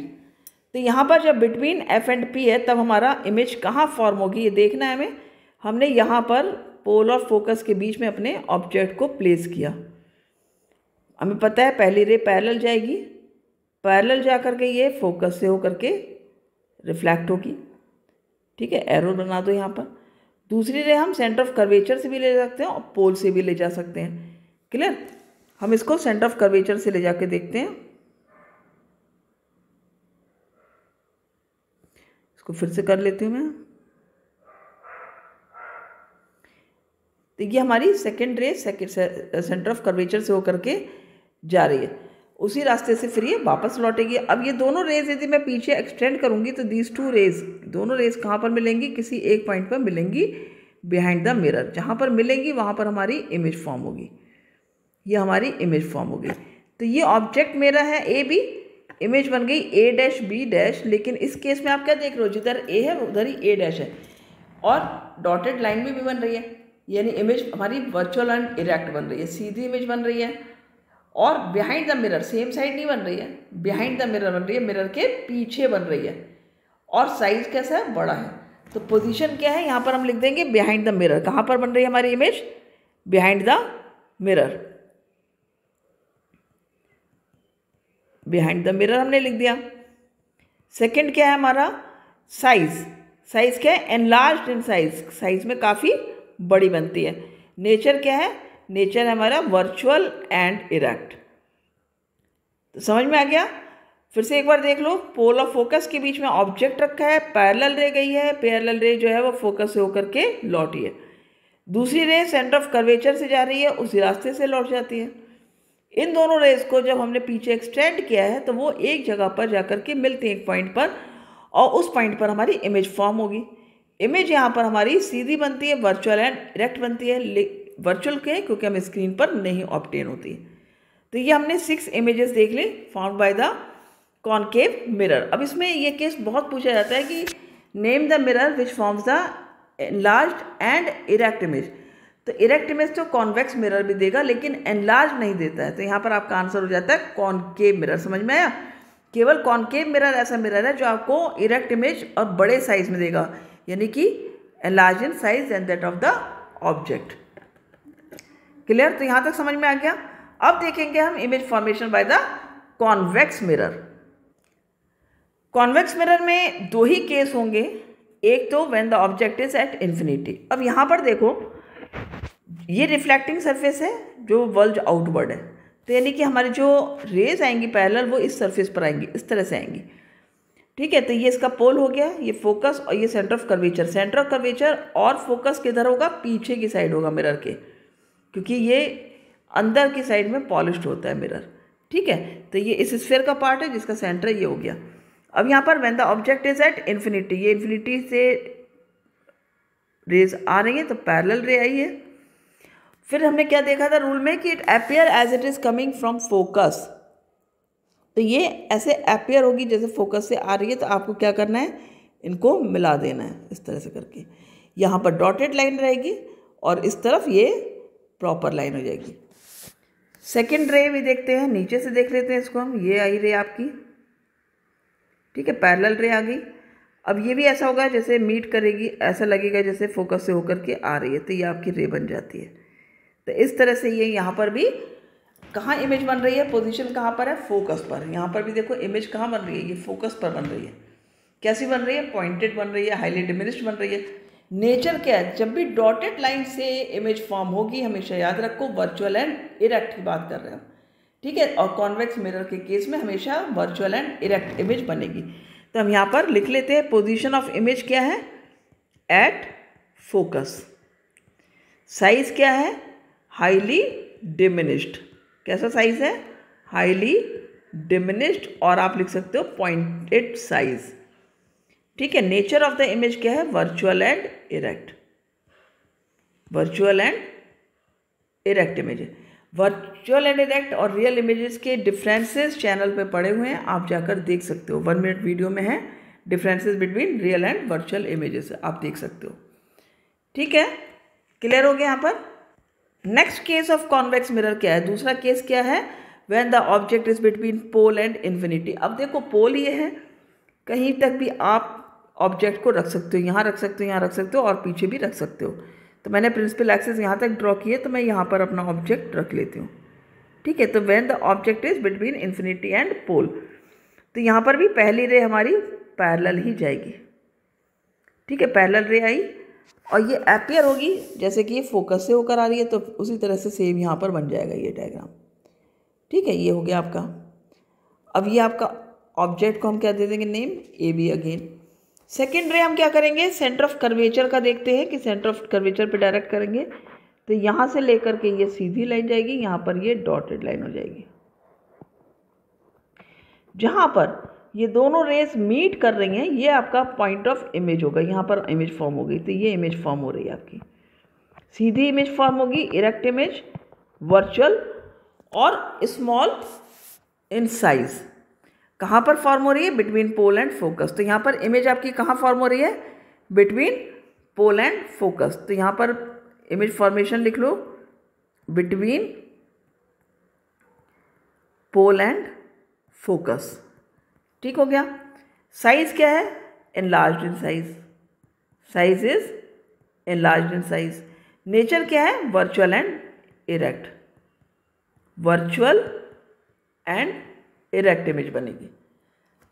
S1: तो यहाँ पर जब बिटवीन एफ एंड पी है तब हमारा इमेज कहाँ फॉर्म होगी ये देखना है हमें। हमने यहाँ पर पोल और फोकस के बीच में अपने ऑब्जेक्ट को प्लेस किया। हमें पता है पहली रे पैरेलल जाएगी, पैरेलल जा करके ये फोकस से होकर के रिफ्लेक्ट होगी। ठीक है, एरो बना दो यहाँ पर। दूसरी रे हम सेंटर ऑफ कर्वेचर से भी ले सकते हैं और पोल से भी ले जा सकते हैं। क्लियर? हम इसको सेंटर ऑफ कर्वेचर से ले जाके देखते हैं। इसको फिर से कर लेती हूँ मैं। तो ये हमारी सेकेंड रे सेंटर ऑफ कर्वेचर से होकर के जा रही है, उसी रास्ते से फिर ये वापस लौटेगी। अब ये दोनों रेज यदि मैं पीछे एक्सटेंड करूंगी तो दीज टू रेज, दोनों रेज कहाँ पर मिलेंगी? किसी एक पॉइंट पर मिलेंगी बिहाइंड द मिरर। जहाँ पर मिलेंगी वहाँ पर हमारी इमेज फॉर्म होगी, ये हमारी इमेज फॉर्म होगी। तो ये ऑब्जेक्ट मेरा है ए बी, इमेज बन गई ए डैश बी डैश। लेकिन इस केस में आप क्या देख रहे हो, जिधर ए है उधर ही ए डैश है, और डॉटेड लाइन में भी बन रही है, यानी इमेज हमारी वर्चुअल एंड इरेक्ट बन रही है, सीधी इमेज बन रही है। और behind the mirror, same side नहीं बन रही है, बिहाइंड द मिरर बन रही है, मिरर के पीछे बन रही है, और साइज कैसा है? बड़ा है। तो पोजीशन क्या है यहाँ पर हम लिख देंगे बिहाइंड द मिरर। कहाँ पर बन रही है हमारी image? Behind the mirror, behind the mirror हमने लिख दिया। सेकंड क्या है हमारा? साइज। साइज क्या है? एनलार्ज्ड इन साइज, साइज में काफ़ी बड़ी बनती है। नेचर क्या है? नेचर है हमारा वर्चुअल एंड इरेक्ट। तो समझ में आ गया? फिर से एक बार देख लो, पोल और फोकस के बीच में ऑब्जेक्ट रखा है, पैरेलल रे गई है, पैरेलल रे जो है वो फोकस से होकर के लौटी है। दूसरी रे सेंटर ऑफ कर्वेचर से जा रही है, उसी रास्ते से लौट जाती है। इन दोनों रेज को जब हमने पीछे एक्सटेंड किया है तो वो एक जगह पर जाकर के मिलते हैं एक पॉइंट पर, और उस पॉइंट पर हमारी इमेज फॉर्म होगी। इमेज यहाँ पर हमारी सीधी बनती है, वर्चुअल एंड डायरेक्ट बनती है। वर्चुअल के क्योंकि हम स्क्रीन पर नहीं ऑब्टेन होती है। तो ये हमने 6 इमेजेस देख ली found by the concave mirror. अब इसमें ये केस बहुत पूछा जाता है कि name the mirror which forms the enlarged and erect image. तो इरेक्ट इमेज तो कॉन्वेक्स मिरर भी देगा लेकिन एनलार्ज नहीं देता है, तो यहाँ पर आपका आंसर हो जाता है कॉनकेव मिरर। समझ में आया? केवल कॉनकेव मिरर ऐसा मिरर है जो आपको इरेक्ट इमेज और बड़े साइज में देगा, यानी कि enlarge in size and that of the object. Clear? तो यहाँ तक समझ में आ गया। अब देखेंगे हम image formation by the convex mirror. Convex mirror में 2 ही केस होंगे, एक तो when the object is at infinity. अब यहाँ पर देखो, ये रिफ्लेक्टिंग सरफेस है जो वर्ल्ड आउटवर्ड है, तो यानी कि हमारी जो रेज आएंगी पैरेलल वो इस सरफेस पर आएंगी, इस तरह से आएंगी। ठीक है, तो ये इसका पोल हो गया, ये फोकस, और ये centre of curvature. Centre of curvature और फोकस किधर होगा? पीछे की साइड होगा मिरर के, क्योंकि ये अंदर की साइड में पॉलिश्ड होता है मिरर। ठीक है, तो ये इस स्फीयर का पार्ट है जिसका सेंटर ये हो गया। अब यहाँ पर when the object is at infinity, ये इन्फिनिटी से रेज आ रही है तो पैरेलल रे आई है। फिर हमने क्या देखा था रूल में कि it appear as it is coming from focus. तो ये ऐसे अपीयर होगी जैसे फोकस से आ रही है, तो आपको क्या करना है? इनको मिला देना है इस तरह से करके। यहाँ पर डॉटेड लाइन रहेगी और इस तरफ ये प्रॉपर लाइन हो जाएगी। सेकेंड रे भी देखते हैं, नीचे से देख लेते हैं इसको हम। ये आई रे आपकी, ठीक है, पैरेलल रे आ गई। अब ये भी ऐसा होगा जैसे मीट करेगी, ऐसा लगेगा जैसे फोकस से होकर के आ रही है, तो ये आपकी रे बन जाती है। तो इस तरह से ये यहाँ पर भी कहाँ इमेज बन रही है, पोजीशन कहाँ पर है, फोकस पर। यहाँ पर भी देखो इमेज कहाँ बन रही है, ये फोकस पर बन रही है। कैसी बन रही है, पॉइंटेड बन रही है, हाईली डिमिनिश्ड बन रही है। नेचर क्या है, जब भी डॉटेड लाइन से इमेज फॉर्म होगी, हमेशा याद रखो वर्चुअल एंड इरेक्ट की बात कर रहे हैं, ठीक है। और कॉन्वेक्स मिरर के केस में हमेशा वर्चुअल एंड इरेक्ट इमेज बनेगी। तो हम यहाँ पर लिख लेते हैं पोजीशन ऑफ इमेज क्या है, एट फोकस। साइज क्या है, हाईली डिमिनिश्ड। कैसा साइज है, हाईली डिमिनिश्ड, और आप लिख सकते हो पॉइंटेड साइज, ठीक है। नेचर ऑफ द इमेज क्या है, virtual and erect. Virtual and erect image है। वर्चुअल एंड इरेक्ट और रियल इमेजेस के डिफरेंसेस चैनल पे पड़े हुए हैं, आप जाकर देख सकते हो। 1 मिनट वीडियो में है differences between real and virtual images, आप देख सकते हो, ठीक है। क्लियर हो गया यहाँ पर। Next case of convex mirror क्या है, दूसरा केस क्या है, when the object is between pole and infinity. अब देखो पोल ये है, कहीं तक भी आप ऑब्जेक्ट को रख सकते हो, यहाँ रख सकते हो, यहाँ रख सकते हो, और पीछे भी रख सकते हो। तो मैंने प्रिंसिपल एक्सिस यहाँ तक ड्रॉ किए, तो मैं यहाँ पर अपना ऑब्जेक्ट रख लेती हूँ, ठीक है। तो when the object is between infinity and pole, तो यहाँ पर भी पहली रे हमारी पैरेलल ही जाएगी, ठीक है। पैरेलल रे आई और ये अपीयर होगी जैसे कि ये फोकस से होकर आ रही है, तो उसी तरह से सेम यहाँ पर बन जाएगा ये डायग्राम, ठीक है। ये हो गया आपका। अब ये आपका ऑब्जेक्ट को हम क्या दे देंगे, name A B again. Second ray हम क्या करेंगे, सेंटर ऑफ कर्वेचर का देखते हैं कि सेंटर ऑफ कर्वेचर पे डायरेक्ट करेंगे, तो यहाँ से लेकर के ये सीधी लाइन जाएगी, यहाँ पर ये डॉटेड लाइन हो जाएगी। जहाँ पर ये दोनों रेस मीट कर रही हैं, ये आपका पॉइंट ऑफ इमेज होगा, यहाँ पर इमेज फॉर्म हो गई, तो ये इमेज फॉर्म हो रही है आपकी, सीधी इमेज फॉर्म होगी, इरेक्ट इमेज, वर्चुअल और स्मॉल इन साइज। कहाँ पर फॉर्म हो रही है, बिटवीन पोल एंड फोकस। तो यहाँ पर इमेज आपकी कहाँ फॉर्म हो रही है, बिटवीन पोल एंड फोकस। तो यहाँ पर इमेज फॉर्मेशन लिख लो, बिटवीन पोल एंड फोकस, ठीक हो गया। साइज क्या है, enlarged in size, size is enlarged in size. Nature क्या है, virtual and erect, virtual and erect image बनेगी।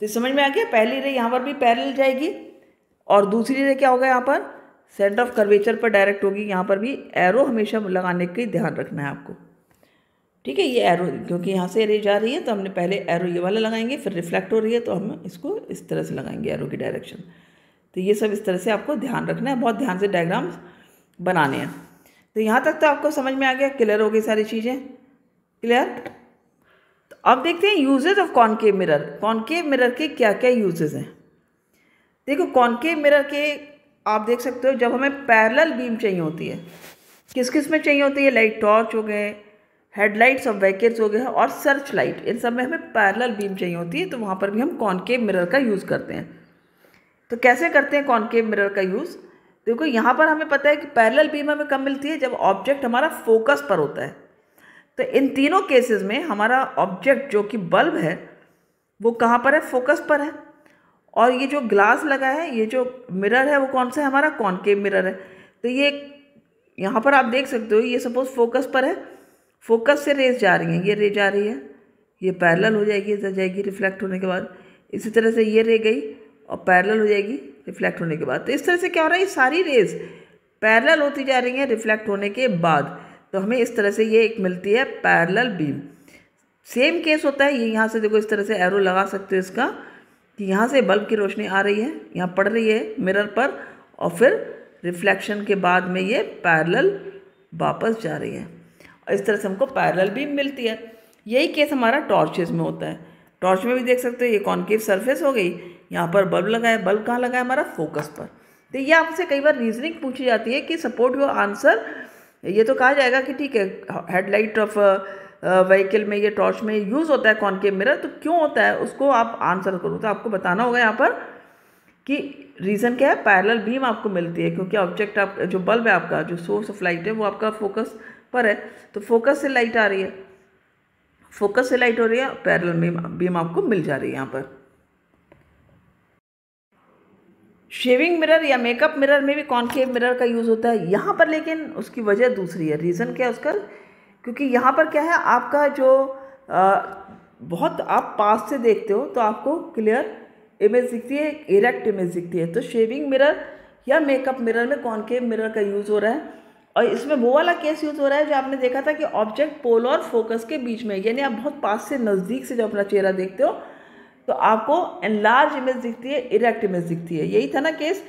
S1: तो समझ में आ गया, पहली रे यहाँ पर भी पैरेलल जाएगी, और दूसरी रे क्या होगा, यहाँ पर सेंटर ऑफ कर्वेचर पर डायरेक्ट होगी। यहाँ पर भी एरो हमेशा लगाने का ध्यान रखना है आपको, ठीक है। ये एरो क्योंकि यहाँ से रे जा रही है, तो हमने पहले एरो ये वाला लगाएंगे, फिर रिफ्लेक्ट हो रही है तो हम इसको इस तरह से लगाएंगे एरो की डायरेक्शन। तो ये सब इस तरह से आपको ध्यान रखना है, बहुत ध्यान से डायग्राम्स बनाने हैं। तो यहाँ तक तो आपको समझ में आ गया, क्लियर हो गई सारी चीज़ें, क्लियर। तो अब देखते हैं uses of concave mirror. Concave mirror के क्या क्या यूजेस हैं। देखो कॉनकेव मिरर के आप देख सकते हो, जब हमें पैरेलल बीम चाहिए होती है, किस किस में चाहिए होती है, लाइट टॉर्च हो गए, हेडलाइट्स ऑफ व्हीकल्स हो गए और सर्च लाइट, इन सब में हमें पैरेलल बीम चाहिए होती है, तो वहाँ पर भी हम कॉनकेव मिरर का यूज़ करते हैं। तो कैसे करते हैं कॉनकेव मिरर का यूज़, देखो यहाँ पर हमें पता है कि पैरेलल बीम हमें कब मिलती है, जब ऑब्जेक्ट हमारा फोकस पर होता है। तो इन तीनों केसेस में हमारा ऑब्जेक्ट जो कि बल्ब है वो कहाँ पर है, फोकस पर है, और ये जो ग्लास लगा है, ये जो मिरर है वो कौन सा है, हमारा कॉनकेव मिरर है। तो ये यहाँ पर आप देख सकते हो, ये सपोज फोकस पर है, फोकस से रेज जा रही हैं, ये रे जा रही है, ये पैरेलल हो जाएगी, इधर जाएगी रिफ्लेक्ट होने के बाद, इसी तरह से ये रे गई और पैरेलल हो जाएगी रिफ्लेक्ट होने के बाद। तो इस तरह से क्या हो रहा है, ये सारी रेज पैरेलल होती जा रही हैं रिफ्लेक्ट होने के बाद, तो हमें इस तरह से ये एक मिलती है पैरेलल बीम। सेम केस होता है, ये यहाँ से देखो इस तरह से एरो लगा सकते हो इसका, कि यहाँ से बल्ब की रोशनी आ रही है, यहाँ पड़ रही है मिरर पर, और फिर रिफ्लेक्शन के बाद में ये पैरेलल वापस जा रही है, और इस तरह से हमको पैरेलल बीम मिलती है। यही केस हमारा टॉर्चेस में होता है। टॉर्च में भी देख सकते हो, ये कॉनकेव सरफेस हो गई, यहाँ पर बल्ब लगा है, बल्ब कहाँ लगा है, हमारा फोकस पर। तो ये आपसे कई बार रीजनिंग पूछी जाती है कि सपोर्ट योर आंसर। ये तो कहा जाएगा कि ठीक है, हेडलाइट ऑफ व्हीकल में, ये टॉर्च में यूज़ होता है कॉनकेव मिरर, तो क्यों होता है उसको आप आंसर करो। तो आपको बताना होगा यहाँ पर कि रीज़न क्या है, पैरेलल बीम आपको मिलती है क्योंकि ऑब्जेक्ट आप जो बल्ब है आपका, जो सोर्स ऑफ लाइट है वो आपका फोकस पर है, तो फोकस से लाइट आ रही है, फोकस से लाइट हो रही है, पैरेलल बीम आपको मिल जा रही है यहाँ पर। शेविंग मिरर या मेकअप मिरर में भी कॉनकेव मिरर का यूज़ होता है यहाँ पर, लेकिन उसकी वजह दूसरी है। रीज़न क्या है उसका? क्योंकि यहाँ पर क्या है, आपका जो बहुत आप पास से देखते हो तो आपको क्लियर इमेज दिखती है, इरेक्ट इमेज दिखती है। तो शेविंग मिरर या मेकअप मिरर में कॉनकेव मिरर का यूज़ हो रहा है। और इसमें वो वाला केस यूज़ हो रहा है जो आपने देखा था कि ऑब्जेक्ट पोल और फोकस के बीच में, यानी आप बहुत पास से नज़दीक से जब अपना चेहरा देखते हो तो आपको एनलार्ज इमेज दिखती है, इरेक्ट इमेज दिखती है। यही था ना केस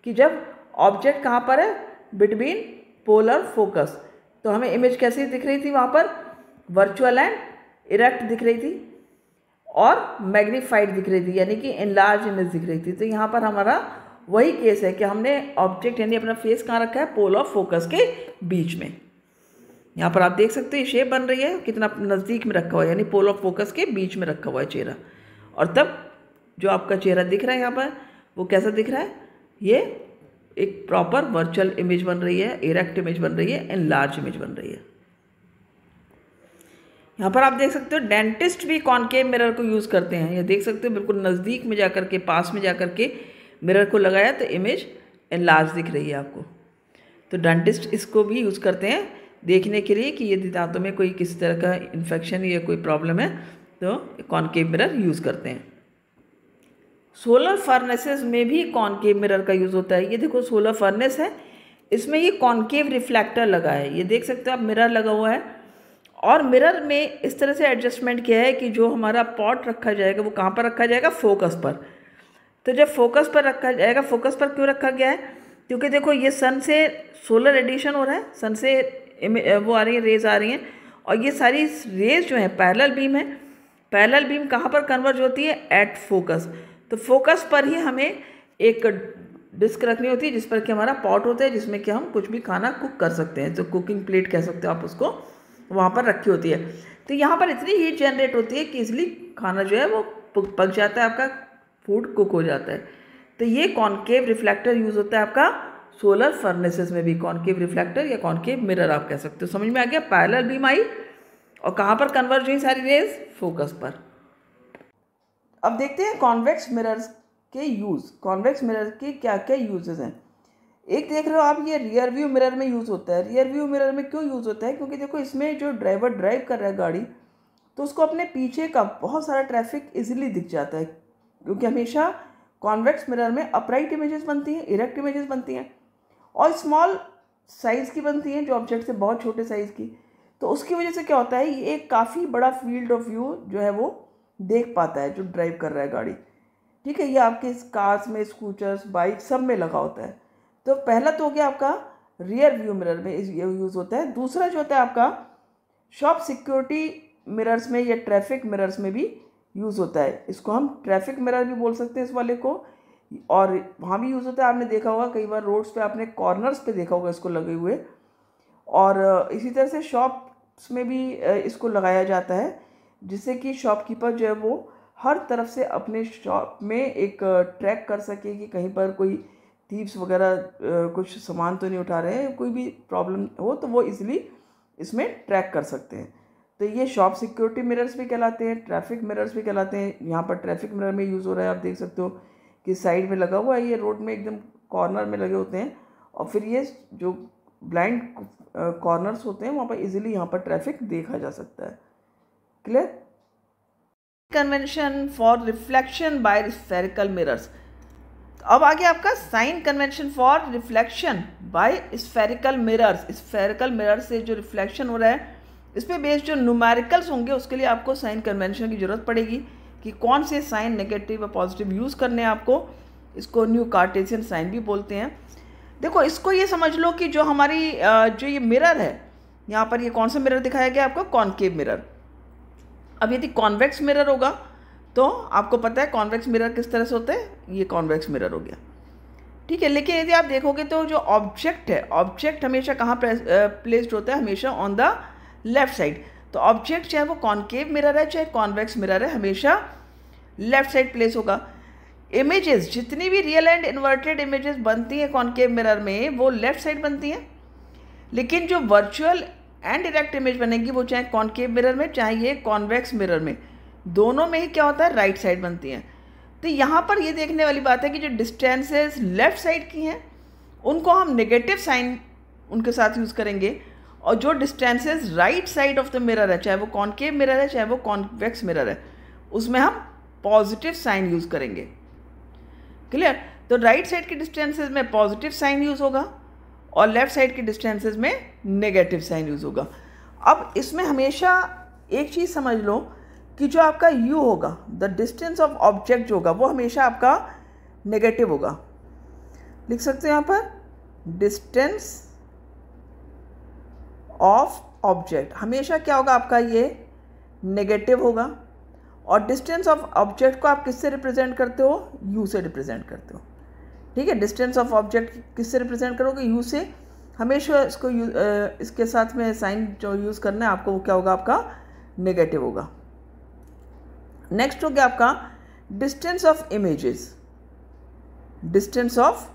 S1: कि जब ऑब्जेक्ट कहाँ पर है, बिटवीन पोल और फोकस, तो हमें इमेज कैसी दिख रही थी वहाँ पर, वर्चुअल एंड इरेक्ट दिख रही थी और मैग्नीफाइड दिख रही थी, यानी कि एनलार्ज इमेज दिख रही थी। तो यहाँ पर हमारा वही केस है कि हमने ऑब्जेक्ट यानी अपना फेस कहाँ रखा है, पोल और फोकस के बीच में। यहाँ पर आप देख सकते हो ये शेप बन रही है, कितना नज़दीक में रखा हुआ है, यानी पोल और फोकस के बीच में रखा हुआ है चेहरा। और तब जो आपका चेहरा दिख रहा है यहाँ पर, वो कैसा दिख रहा है, ये एक प्रॉपर वर्चुअल इमेज बन रही है, इरेक्ट इमेज बन रही है, एनलार्ज इमेज बन रही है। यहाँ पर आप देख सकते हो डेंटिस्ट भी कॉनकेव मिरर को यूज़ करते हैं। ये देख सकते हो बिल्कुल नज़दीक में जाकर के, पास में जाकर के मिरर को लगाया तो इमेज एनलार्ज दिख रही है आपको। तो डेंटिस्ट इसको भी यूज़ करते हैं देखने के लिए कि यदि दांतों में कोई किसी तरह का इन्फेक्शन या कोई प्रॉब्लम है तो कॉनकेव मिरर यूज़ करते हैं। सोलर फर्नेसेस में भी कॉनकेव मिरर का यूज़ होता है। ये देखो सोलर फर्नेस है, इसमें ये कॉनकेव रिफ्लेक्टर लगा है। ये देख सकते हो आप, मिरर लगा हुआ है और मिरर में इस तरह से एडजस्टमेंट किया है कि जो हमारा पॉट रखा जाएगा वो कहाँ पर रखा जाएगा, फोकस पर। तो जब फोकस पर रखा जाएगा, फोकस पर क्यों रखा गया है, क्योंकि देखो ये सन से सोलर रेडिएशन हो रहा है, सन से वो आ रही है, रेज आ रही हैं, और ये सारी रेज जो है पैरेलल बीम है। पैरेलल बीम कहाँ पर कन्वर्ज होती है, एट फोकस। तो फोकस पर ही हमें एक डिस्क रखनी होती है जिस पर कि हमारा पॉट होता है, जिसमें कि हम कुछ भी खाना कुक कर सकते हैं, जो कुकिंग प्लेट कह सकते हो आप उसको, वहाँ पर रखी होती है। तो यहाँ पर इतनी हीट जनरेट होती है कि इसलिए खाना जो है वो पक जाता है, आपका फूड कुक हो जाता है। तो ये कॉनकेव रिफ्लेक्टर यूज़ होता है आपका सोलर फर्नेसेस में भी। कॉनकेव रिफ्लेक्टर या कॉनकेव मिरर आप कह सकते हो। समझ में आ गया, पैरेलल बीम आई और कहाँ पर कन्वर्ज हुई सारी रेज, फोकस पर। अब देखते हैं कॉन्वेक्स मिरर्स के यूज़। कॉन्वेक्स मिरर के क्या क्या यूजेस हैं। एक देख रहे हो आप, ये रियर व्यू मिरर में यूज़ होता है। रियर व्यू मिरर में क्यों यूज़ होता है, क्योंकि देखो इसमें जो ड्राइवर ड्राइव कर रहा है गाड़ी, तो उसको अपने पीछे का बहुत सारा ट्रैफिक इजीली दिख जाता है, क्योंकि हमेशा कॉन्वेक्स मिरर में अपराइट इमेजेस बनती हैं, इरेक्ट इमेजेस बनती हैं और स्मॉल साइज़ की बनती हैं, जो ऑब्जेक्ट से बहुत छोटे साइज़ की। तो उसकी वजह से क्या होता है, ये एक काफ़ी बड़ा फील्ड ऑफ व्यू जो है वो देख पाता है जो ड्राइव कर रहा है गाड़ी। ठीक है, ये आपके कार्स में, स्कूटर्स, बाइक सब में लगा होता है। तो पहला तो हो गया आपका रियर व्यू मिरर में ये यूज़ होता है। दूसरा जो होता है आपका शॉप सिक्योरिटी मिरर्स में या ट्रैफिक मिरर्स में भी यूज़ होता है। इसको हम ट्रैफिक मिरर भी बोल सकते हैं इस वाले को, और वहाँ भी यूज़ होता है। आपने देखा होगा कई बार रोड्स पे, आपने कॉर्नर्स पे देखा होगा इसको लगे हुए। और इसी तरह से शॉप्स में भी इसको लगाया जाता है, जिससे कि शॉपकीपर जो है वो हर तरफ से अपने शॉप में एक ट्रैक कर सके कि कहीं पर कोई थीव्स वगैरह कुछ सामान तो नहीं उठा रहे हैं, कोई भी प्रॉब्लम हो तो वो इजीली इसमें ट्रैक कर सकते हैं। तो ये शॉप सिक्योरिटी मिरर्स भी कहलाते हैं, ट्रैफिक मिरर्स भी कहलाते हैं। यहाँ पर ट्रैफिक मिरर में यूज़ हो रहा है, आप देख सकते हो कि साइड में लगा हुआ है, ये रोड में एकदम कॉर्नर में लगे होते हैं, और फिर ये जो ब्लाइंड कॉर्नर्स होते हैं वहाँ पर इजीली यहाँ पर ट्रैफिक देखा जा सकता है। Clear. Convention for reflection by spherical mirrors. अब आगे आपका sign convention for reflection by spherical mirrors. Spherical mirror से जो रिफ्लेक्शन हो रहा है, इस पर बेस्ड जो न्यूमेरिकल्स होंगे उसके लिए आपको साइन कन्वेंशन की ज़रूरत पड़ेगी कि कौन से साइन नेगेटिव और पॉजिटिव यूज़ करने हैं आपको। इसको न्यू कार्टेशियन साइन भी बोलते हैं। देखो इसको ये समझ लो कि जो हमारी जो ये मिरर है, यहाँ पर ये कौन सा मिरर दिखाया गया आपको, कॉनकेव मिरर। अब यदि कॉन्वेक्स मिरर होगा तो आपको पता है कॉन्वेक्स मिरर किस तरह से होते हैं, ये कॉन्वेक्स मिरर हो गया। ठीक है, लेकिन यदि आप देखोगे तो जो ऑब्जेक्ट है, ऑब्जेक्ट हमेशा कहाँ प्लेस्ड होता है, हमेशा ऑन द लेफ्ट साइड। तो ऑब्जेक्ट चाहे वो कॉनकेव मिरर है चाहे कॉन्वेक्स मिरर है, हमेशा लेफ्ट साइड प्लेस होगा। इमेजेस, जितनी भी रियल एंड इन्वर्टेड इमेजेस बनती हैं कॉनकेव मिरर में, वो लेफ्ट साइड बनती हैं। लेकिन जो वर्चुअल एंड डायरेक्ट इमेज बनेगी वो चाहे कॉनकेव मिरर में चाहे ये कॉन्वेक्स मिरर में, दोनों में ही क्या होता है, राइट साइड बनती हैं। तो यहाँ पर ये देखने वाली बात है कि जो डिस्टेंसेस लेफ़्ट साइड की हैं उनको हम नेगेटिव साइन उनके साथ यूज़ करेंगे, और जो distances right side of the mirror है, चाहे वो कॉनकेव मिरर है चाहे वो कॉन्वेक्स मिरर है, उसमें हम पॉजिटिव साइन यूज़ करेंगे। क्लियर? तो राइट साइड के डिस्टेंसेस में पॉजिटिव साइन यूज़ होगा और लेफ़्ट साइड के डिस्टेंसेस में नेगेटिव साइन यूज़ होगा। अब इसमें हमेशा एक चीज़ समझ लो कि जो आपका u होगा, द डिस्टेंस ऑफ ऑब्जेक्ट जो होगा वो हमेशा आपका नेगेटिव होगा। लिख सकते हैं यहाँ पर डिस्टेंस ऑफ ऑब्जेक्ट हमेशा क्या होगा आपका, ये नेगेटिव होगा। और डिस्टेंस ऑफ ऑब्जेक्ट को आप किससे रिप्रेजेंट करते हो? u से रिप्रेजेंट करते हो। ठीक है, डिस्टेंस ऑफ ऑब्जेक्ट किससे रिप्रेजेंट करोगे? u से। हमेशा इसको इसके साथ में साइन जो यूज़ करना है आपको, वो क्या होगा आपका? नेगेटिव होगा। नेक्स्ट हो गया आपका distance of images. Distance of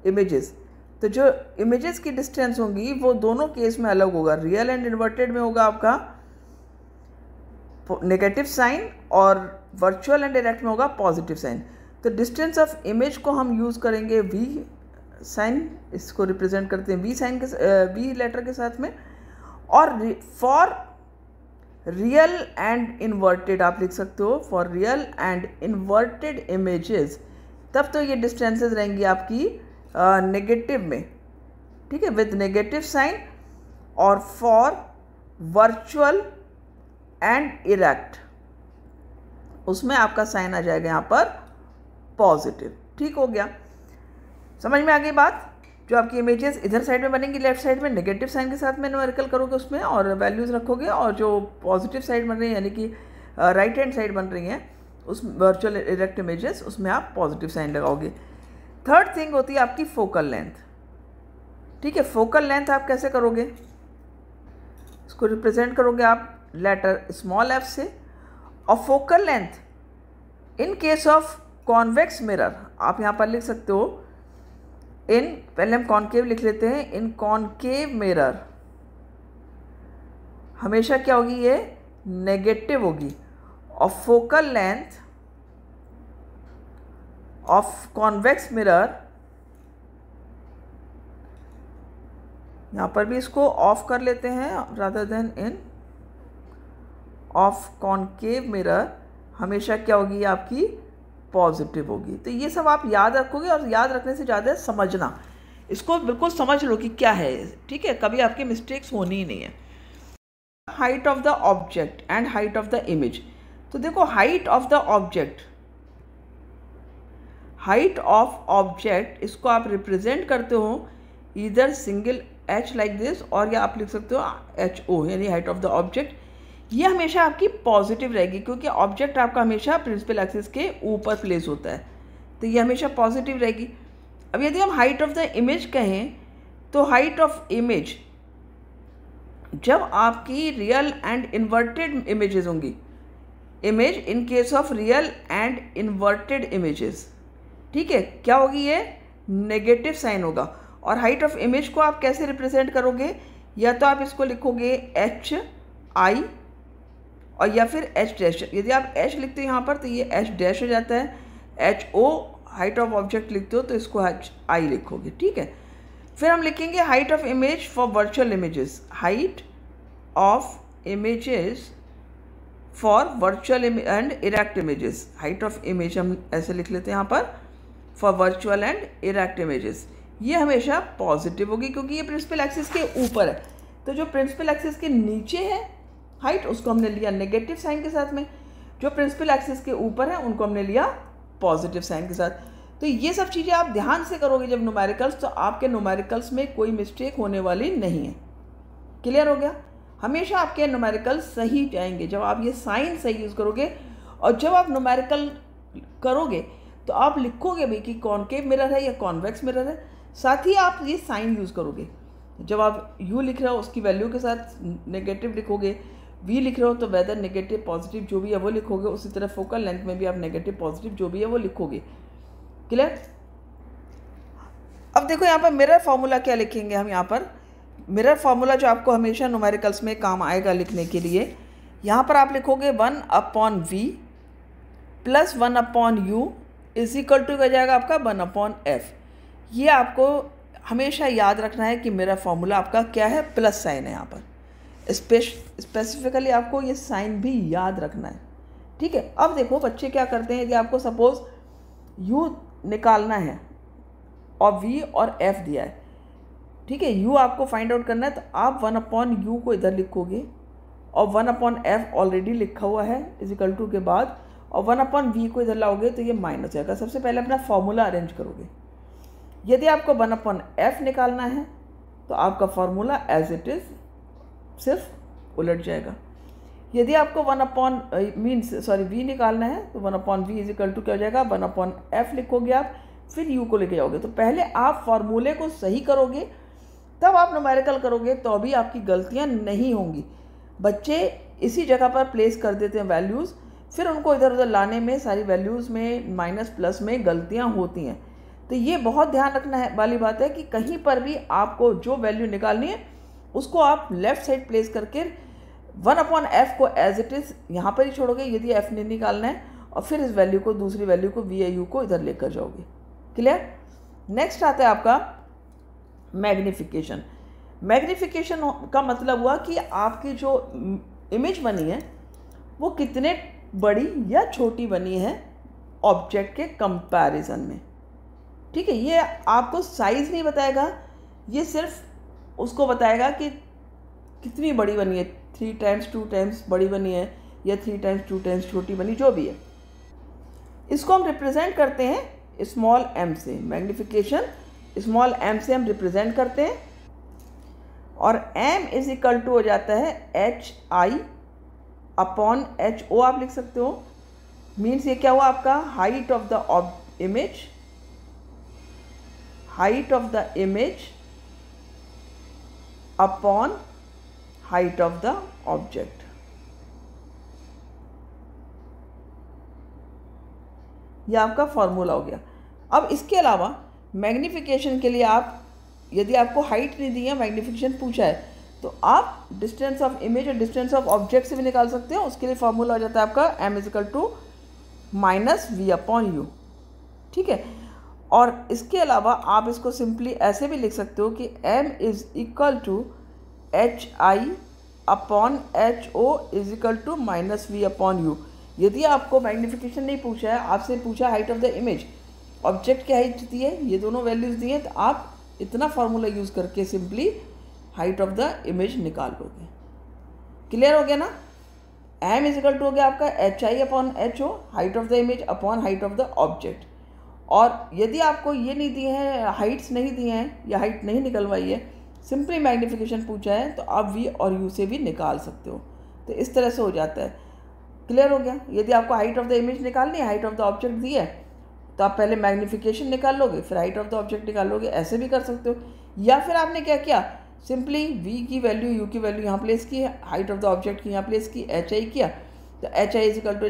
S1: images, तो जो इमेजेस की डिस्टेंस होंगी वो दोनों केस में अलग होगा। रियल एंड इन्वर्टेड में होगा आपका नेगेटिव साइन और वर्चुअल एंड डायरेक्ट में होगा पॉजिटिव साइन। तो डिस्टेंस ऑफ इमेज को हम यूज़ करेंगे वी साइन, इसको रिप्रेजेंट करते हैं वी साइन के वी लेटर के साथ में। और फॉर रियल एंड इन्वर्टेड आप लिख सकते हो for real and inverted images, तब तो ये डिस्टेंसेस रहेंगी आपकी नेगेटिव में। ठीक है, विद नेगेटिव साइन। और फॉर वर्चुअल एंड इरेक्ट उसमें आपका साइन आ जाएगा यहाँ पर पॉजिटिव। ठीक हो गया, समझ में आ गई बात? जो आपकी इमेजेस इधर साइड में बनेंगी लेफ्ट साइड में नेगेटिव साइन के साथ में न्यूमेरिकल करोगे उसमें और वैल्यूज़ रखोगे, और जो पॉजिटिव साइड बन रही है यानी कि राइट हैंड साइड बन रही हैं उस वर्चुअल इरेक्ट इमेजेस, उसमें आप पॉजिटिव साइन लगाओगे। थर्ड थिंग होती है आपकी फोकल लेंथ। ठीक है, फोकल लेंथ आप कैसे करोगे? इसको रिप्रेजेंट करोगे आप लेटर स्मॉल f से। और focal length in case of convex mirror आप यहाँ पर लिख सकते हो इन, पहले हम कॉनकेव लिख लेते हैं, इन कॉनकेव मिरर हमेशा क्या होगी? ये नेगेटिव होगी। और focal length of convex mirror, यहाँ पर भी इसको ऑफ कर लेते हैं rather then in, of concave mirror हमेशा क्या होगी? आपकी पॉजिटिव होगी। तो ये सब आप याद रखोगे, और याद रखने से ज़्यादा समझना, इसको बिल्कुल समझ लो कि क्या है। ठीक है, कभी आपकी मिस्टेक्स होनी ही नहीं है। Height of the object and height of the image. तो देखो height of the object, height of object इसको आप रिप्रेजेंट करते हो इधर सिंगल h लाइक दिस, और या आप लिख सकते हो HO यानी हाइट ऑफ द ऑब्जेक्ट। ये हमेशा आपकी पॉजिटिव रहेगी क्योंकि ऑब्जेक्ट आपका हमेशा प्रिंसिपल एक्सिस के ऊपर प्लेस होता है, तो ये हमेशा पॉजिटिव रहेगी। अब यदि हम हाइट ऑफ द इमेज कहें तो हाइट ऑफ इमेज जब आपकी रियल एंड इन्वर्टेड इमेजेस होंगी, image in case of real and inverted images, ठीक है, क्या होगी? ये नेगेटिव साइन होगा। और हाइट ऑफ इमेज को आप कैसे रिप्रेजेंट करोगे? या तो आप इसको लिखोगे HI और या फिर H डैश। यदि आप H लिखते हो यहाँ पर तो ये H डैश हो जाता है। HO हाइट ऑफ ऑब्जेक्ट लिखते हो तो इसको HI लिखोगे। ठीक है, फिर हम लिखेंगे height of image for virtual images, height of images for virtual and erect images. Height of image हम ऐसे लिख लेते हैं यहाँ पर for virtual and erect images. ये हमेशा पॉजिटिव होगी क्योंकि ये प्रिंसिपल एक्सिस के ऊपर है। तो जो प्रिंसिपल एक्सिस के नीचे है हाइट, उसको हमने लिया नेगेटिव साइन के साथ में, जो प्रिंसिपल एक्सिस के ऊपर है उनको हमने लिया पॉजिटिव साइन के साथ। तो ये सब चीज़ें आप ध्यान से करोगे जब न्यूमेरिकल्स, तो आपके न्यूमेरिकल्स में कोई मिस्टेक होने वाली नहीं है। क्लियर हो गया? हमेशा आपके न्यूमेरिकल्स सही जाएंगे जब आप ये साइन सही यूज़ करोगे। और जब आप न्यूमेरिकल करोगे तो आप लिखोगे भी कि कॉनकेव मिरर है या कॉन्वेक्स मिरर है, साथ ही आप ये साइन यूज़ करोगे। जब आप u लिख रहे हो उसकी वैल्यू के साथ नेगेटिव लिखोगे, v लिख रहे हो तो वेदर नेगेटिव पॉजिटिव जो भी है वो लिखोगे। उसी तरह फोकल लेंथ में भी आप नेगेटिव पॉजिटिव जो भी है वो लिखोगे। क्लियर? अब देखो यहाँ पर मिरर फार्मूला क्या लिखेंगे हम। यहाँ पर मिरर फार्मूला जो आपको हमेशा न्यूमेरिकल्स में काम आएगा लिखने के लिए, यहाँ पर आप लिखोगे 1/v plus 1/u is equal to हो जाएगा आपका 1/f। ये आपको हमेशा याद रखना है कि मेरा फॉर्मूला आपका क्या है, प्लस साइन है यहाँ पर। स्पेसिफिकली आपको ये साइन भी याद रखना है, ठीक है। अब देखो बच्चे क्या करते हैं, यदि आपको सपोज u निकालना है और v और f दिया है, ठीक है, u आपको फाइंड आउट करना है, तो आप 1/u को इधर लिखोगे और 1/f ऑलरेडी लिखा हुआ है इज इक्वल टू के बाद, और 1/v को इधर लाओगे तो ये माइनस जाएगा। सबसे पहले अपना फॉर्मूला अरेंज करोगे। यदि आपको 1/f निकालना है तो आपका फॉर्मूला एज इट इज़ सिर्फ उलट जाएगा। यदि आपको v निकालना है तो 1/v इज इक्वल टू क्या हो जाएगा, 1/f लिखोगे आप, फिर u को लेके जाओगे। तो पहले आप फॉर्मूले को सही करोगे, तब आप न्यूमेरिकल करोगे, तो भी आपकी गलतियां नहीं होंगी। बच्चे इसी जगह पर प्लेस कर देते हैं वैल्यूज़, फिर उनको इधर उधर लाने में सारी वैल्यूज़ में माइनस प्लस में गलतियां होती हैं। तो ये बहुत ध्यान रखना है वाली बात है कि कहीं पर भी आपको जो वैल्यू निकालनी है उसको आप लेफ़्ट साइड प्लेस करके 1/f को एज इट इज़ यहाँ पर ही छोड़ोगे यदि f नहीं निकालना है, और फिर इस वैल्यू को, दूसरी वैल्यू को v/u को इधर लेकर जाओगे। क्लियर। नेक्स्ट आता है आपका मैग्निफिकेशन। मैग्निफिकेशन का मतलब हुआ कि आपकी जो इमेज बनी है वो कितने बड़ी या छोटी बनी है ऑब्जेक्ट के कंपैरिजन में, ठीक है। ये आपको साइज़ नहीं बताएगा, ये सिर्फ उसको बताएगा कि कितनी बड़ी बनी है, 3 टाइम्स 2 टाइम्स बड़ी बनी है या 3 टाइम्स 2 टाइम्स छोटी बनी, जो भी है। इसको हम रिप्रेजेंट करते हैं स्मॉल m से। मैग्निफिकेशन स्मॉल m से हम रिप्रेजेंट करते हैं, और m इज इक्वल टू हो जाता है hi/ho आप लिख सकते हो। मीन्स ये क्या हुआ आपका, height of the image, height of the image upon height of the object. यह आपका फॉर्मूला हो गया। अब इसके अलावा मैग्निफिकेशन के लिए आप, यदि आपको हाइट नहीं दी है, मैग्निफिकेशन पूछा है, तो आप डिस्टेंस ऑफ इमेज और डिस्टेंस ऑफ ऑब्जेक्ट से भी निकाल सकते हो। उसके लिए फॉर्मूला हो जाता है आपका m is equal to -v/u, ठीक है। और इसके अलावा आप इसको सिंपली ऐसे भी लिख सकते हो कि m is equal to hi/ho is equal to -v/u। यदि आपको मैग्निफिकेशन नहीं पूछा है, आपसे पूछा height of the image, object की हाइट दी है, ये दोनों वैल्यूज़ दी हैं, तो आप इतना फार्मूला यूज़ करके simply height of the image निकाल लोगे। क्लियर हो गया ना। m इज इक्वल टू हो गया आपका hi/ho, height of the image upon height of the object. और यदि आपको ये नहीं दिए हैं, हाइट्स नहीं दिए हैं या हाइट नहीं निकलवाई है, सिंपली मैग्निफिकेशन पूछा है, तो आप v और u से भी निकाल सकते हो। तो इस तरह से हो जाता है। क्लियर हो गया। यदि आपको हाइट ऑफ द इमेज निकालनी है, हाइट ऑफ द ऑब्जेक्ट दी है, तो आप पहले मैग्निफिकेशन निकाल लोगे, फिर हाइट ऑफ द ऑब्जेक्ट निकाल लोगे। ऐसे भी कर सकते हो। या फिर आपने क्या किया, सिंपली v की वैल्यू, u की वैल्यू यहाँ प्लेस की, हाइट ऑफ द ऑब्जेक्ट की यहाँ प्लेस की, hi किया, तो hi इज इक्वल टू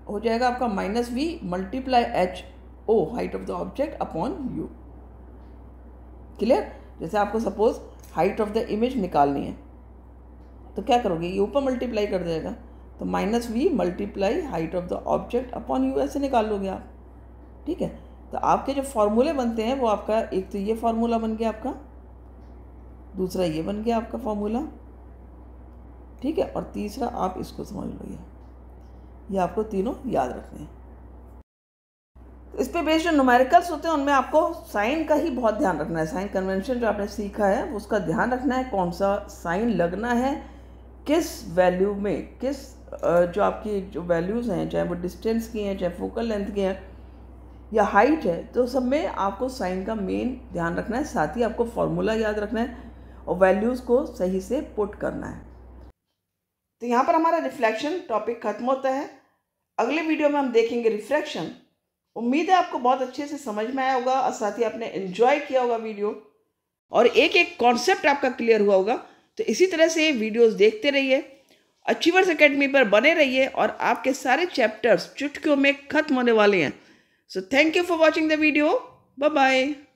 S1: हो जाएगा आपका -v × ho, height of the object upon u। Clear. जैसे आपको suppose height of the image निकालनी है, तो क्या करोगे, ये ऊपर मल्टीप्लाई कर देगा, तो -v × height of the object upon u ऐसे निकाल लोगे आप, ठीक है। तो आपके जो फॉर्मूले बनते हैं वो आपका, एक तो ये फार्मूला बन गया आपका, दूसरा ये बन गया आपका फॉर्मूला, ठीक है, और तीसरा आप इसको समझ लो, ये आपको तीनों याद रखने हैं। तो इस पे बेस्ड जो न्यूमेरिकल्स होते हैं उनमें आपको साइन का ही बहुत ध्यान रखना है। साइन कन्वेंशन जो आपने सीखा है उसका ध्यान रखना है, कौन सा साइन लगना है किस वैल्यू में, किस जो आपकी जो वैल्यूज़ हैं, चाहे वो डिस्टेंस की हैं, चाहे फोकल लेंथ की हैं या हाइट है, तो सब में आपको साइन का मेन ध्यान रखना है। साथ ही आपको फॉर्मूला याद रखना है और वैल्यूज़ को सही से पुट करना है। तो यहाँ पर हमारा रिफ्लेक्शन टॉपिक खत्म होता है। अगले वीडियो में हम देखेंगे रिफ्रैक्शन। उम्मीद है आपको बहुत अच्छे से समझ में आया होगा और साथ ही आपने एंजॉय किया होगा वीडियो, और एक एक कॉन्सेप्ट आपका क्लियर हुआ होगा। तो इसी तरह से वीडियोस देखते रहिए, अचीवर्स एकेडमी पर बने रहिए, और आपके सारे चैप्टर्स चुटकियों में खत्म होने वाले हैं। So thank you for watching the video. Bye bye.